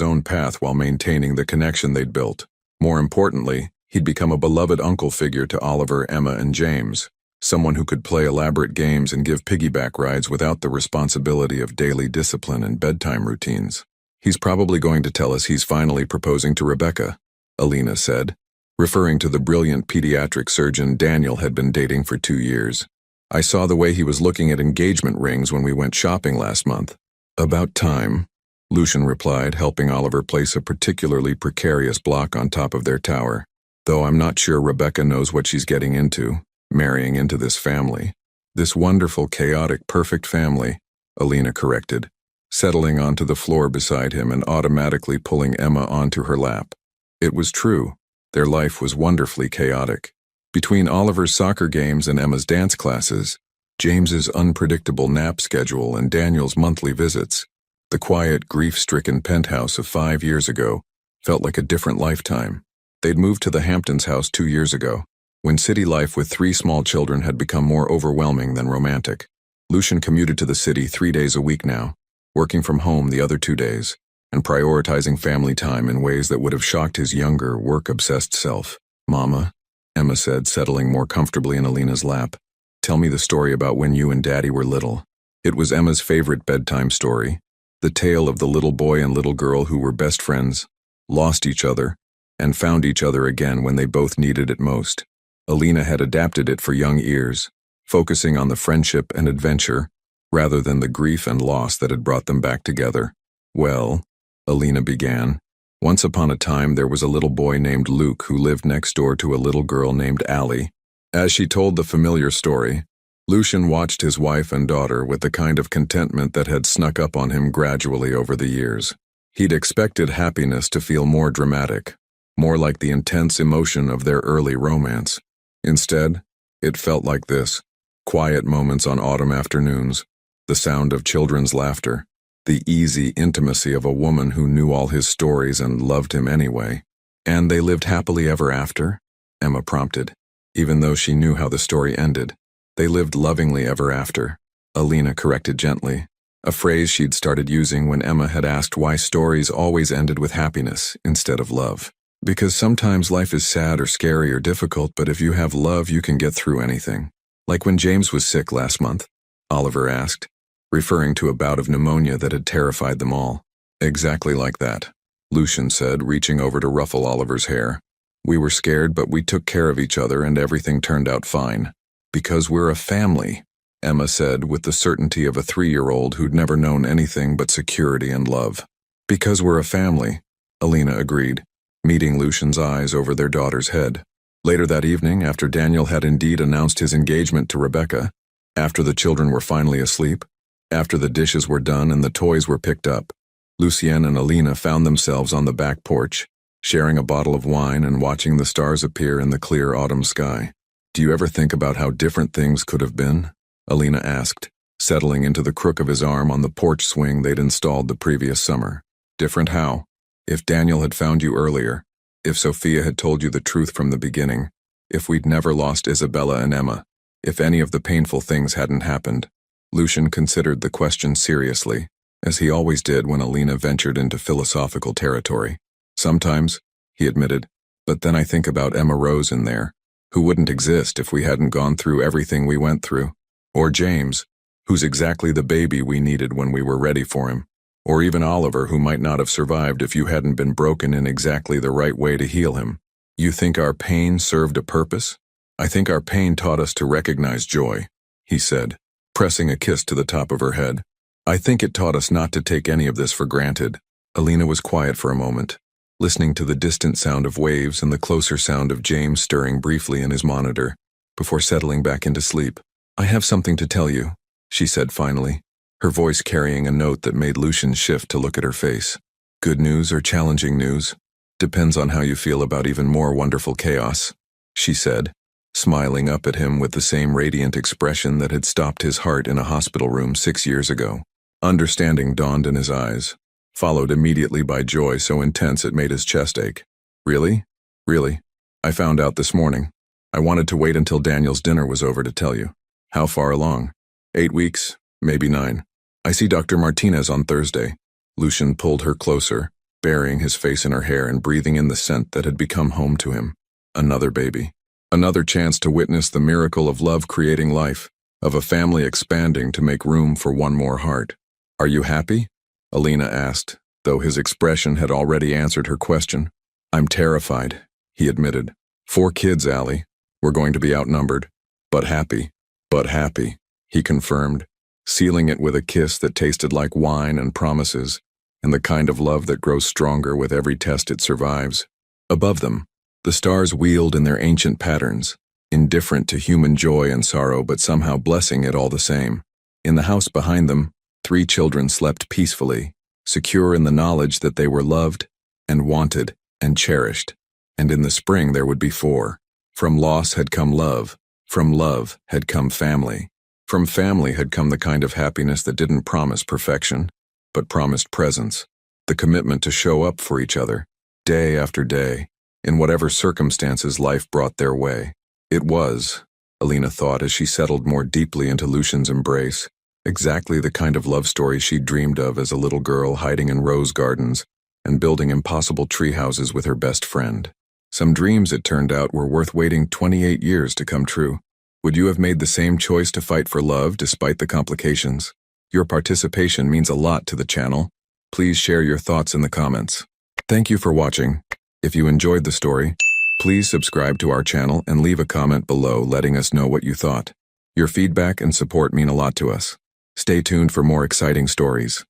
[SPEAKER 1] own path while maintaining the connection they'd built. More importantly, he'd become a beloved uncle figure to Oliver, Emma, and James, someone who could play elaborate games and give piggyback rides without the responsibility of daily discipline and bedtime routines. "He's probably going to tell us he's finally proposing to Rebecca," Alina said, referring to the brilliant pediatric surgeon Daniel had been dating for 2 years. "I saw the way he was looking at engagement rings when we went shopping last month." "About time," Lucian replied, helping Oliver place a particularly precarious block on top of their tower. "Though I'm not sure Rebecca knows what she's getting into, marrying into this family. This wonderful, chaotic, perfect family," Alina corrected, settling onto the floor beside him and automatically pulling Emma onto her lap. It was true. Their life was wonderfully chaotic. Between Oliver's soccer games and Emma's dance classes, James's unpredictable nap schedule and Daniel's monthly visits, the quiet, grief-stricken penthouse of 5 years ago felt like a different lifetime. They'd moved to the Hamptons house 2 years ago, when city life with 3 small children had become more overwhelming than romantic. Lucian commuted to the city 3 days a week now, working from home the other 2 days, and prioritizing family time in ways that would have shocked his younger, work-obsessed self. "Mama," Emma said, settling more comfortably in Alina's lap, "tell me the story about when you and Daddy were little." It was Emma's favorite bedtime story, the tale of the little boy and little girl who were best friends, lost each other, and found each other again when they both needed it most. Alina had adapted it for young ears, focusing on the friendship and adventure, rather than the grief and loss that had brought them back together. Well, Alina began, once upon a time there was a little boy named Luke who lived next door to a little girl named Allie. As she told the familiar story, Lucian watched his wife and daughter with the kind of contentment that had snuck up on him gradually over the years. He'd expected happiness to feel more dramatic, more like the intense emotion of their early romance. Instead, it felt like this: quiet moments on autumn afternoons, the sound of children's laughter, the easy intimacy of a woman who knew all his stories and loved him anyway. "And they lived happily ever after?" Emma prompted, even though she knew how the story ended. "They lived lovingly ever after," Alina corrected gently, a phrase she'd started using when Emma had asked why stories always ended with happiness instead of love. "Because sometimes life is sad or scary or difficult, but if you have love, you can get through anything." "Like when James was sick last month?" Oliver asked, referring to a bout of pneumonia that had terrified them all. "Exactly like that," Lucian said, reaching over to ruffle Oliver's hair. "We were scared, but we took care of each other and everything turned out fine. Because we're a family," Emma said with the certainty of a 3-year-old who'd never known anything but security and love. "Because we're a family," Alina agreed, meeting Lucian's eyes over their daughter's head. Later that evening, after Daniel had indeed announced his engagement to Rebecca, after the children were finally asleep, after the dishes were done and the toys were picked up, Lucien and Alina found themselves on the back porch, sharing a bottle of wine and watching the stars appear in the clear autumn sky. "Do you ever think about how different things could have been?" Alina asked, settling into the crook of his arm on the porch swing they'd installed the previous summer. "Different how? If Daniel had found you earlier, if Sophia had told you the truth from the beginning, if we'd never lost Isabella and Emma, if any of the painful things hadn't happened." Lucian considered the question seriously, as he always did when Alina ventured into philosophical territory. "Sometimes," he admitted, "but then I think about Emma Rose in there, who wouldn't exist if we hadn't gone through everything we went through. Or James, who's exactly the baby we needed when we were ready for him. Or even Oliver, who might not have survived if you hadn't been broken in exactly the right way to heal him. You think our pain served a purpose?" "I think our pain taught us to recognize joy," he said, pressing a kiss to the top of her head. "I think it taught us not to take any of this for granted." Alina was quiet for a moment, listening to the distant sound of waves and the closer sound of James stirring briefly in his monitor, before settling back into sleep. "I have something to tell you," she said finally, her voice carrying a note that made Lucian shift to look at her face. "Good news or challenging news? Depends on how you feel about even more wonderful chaos," she said, smiling up at him with the same radiant expression that had stopped his heart in a hospital room 6 years ago. Understanding dawned in his eyes, followed immediately by joy so intense it made his chest ache. "Really? Really? I found out this morning. I wanted to wait until Daniel's dinner was over to tell you." "How far along?" 8 weeks, maybe 9. "I see Dr. Martinez on Thursday." Lucian pulled her closer, burying his face in her hair and breathing in the scent that had become home to him. Another baby. Another chance to witness the miracle of love creating life, of a family expanding to make room for one more heart. "Are you happy?" Alina asked, though his expression had already answered her question. "I'm terrified," he admitted. 4 kids, Allie. We're going to be outnumbered. But happy. But happy, he confirmed, sealing it with a kiss that tasted like wine and promises, and the kind of love that grows stronger with every test it survives. Above them, the stars wheeled in their ancient patterns, indifferent to human joy and sorrow but somehow blessing it all the same. In the house behind them, 3 children slept peacefully, secure in the knowledge that they were loved and wanted and cherished. And in the spring there would be 4. From loss had come love. From love had come family. From family had come the kind of happiness that didn't promise perfection, but promised presence, the commitment to show up for each other, day after day, in whatever circumstances life brought their way. It was, Alina thought as she settled more deeply into Lucian's embrace, exactly the kind of love story she'd dreamed of as a little girl hiding in rose gardens and building impossible tree houses with her best friend. Some dreams, it turned out, were worth waiting 28 years to come true. Would you have made the same choice to fight for love despite the complications? Your participation means a lot to the channel. Please share your thoughts in the comments. Thank you for watching. If you enjoyed the story, please subscribe to our channel and leave a comment below letting us know what you thought. Your feedback and support mean a lot to us. Stay tuned for more exciting stories.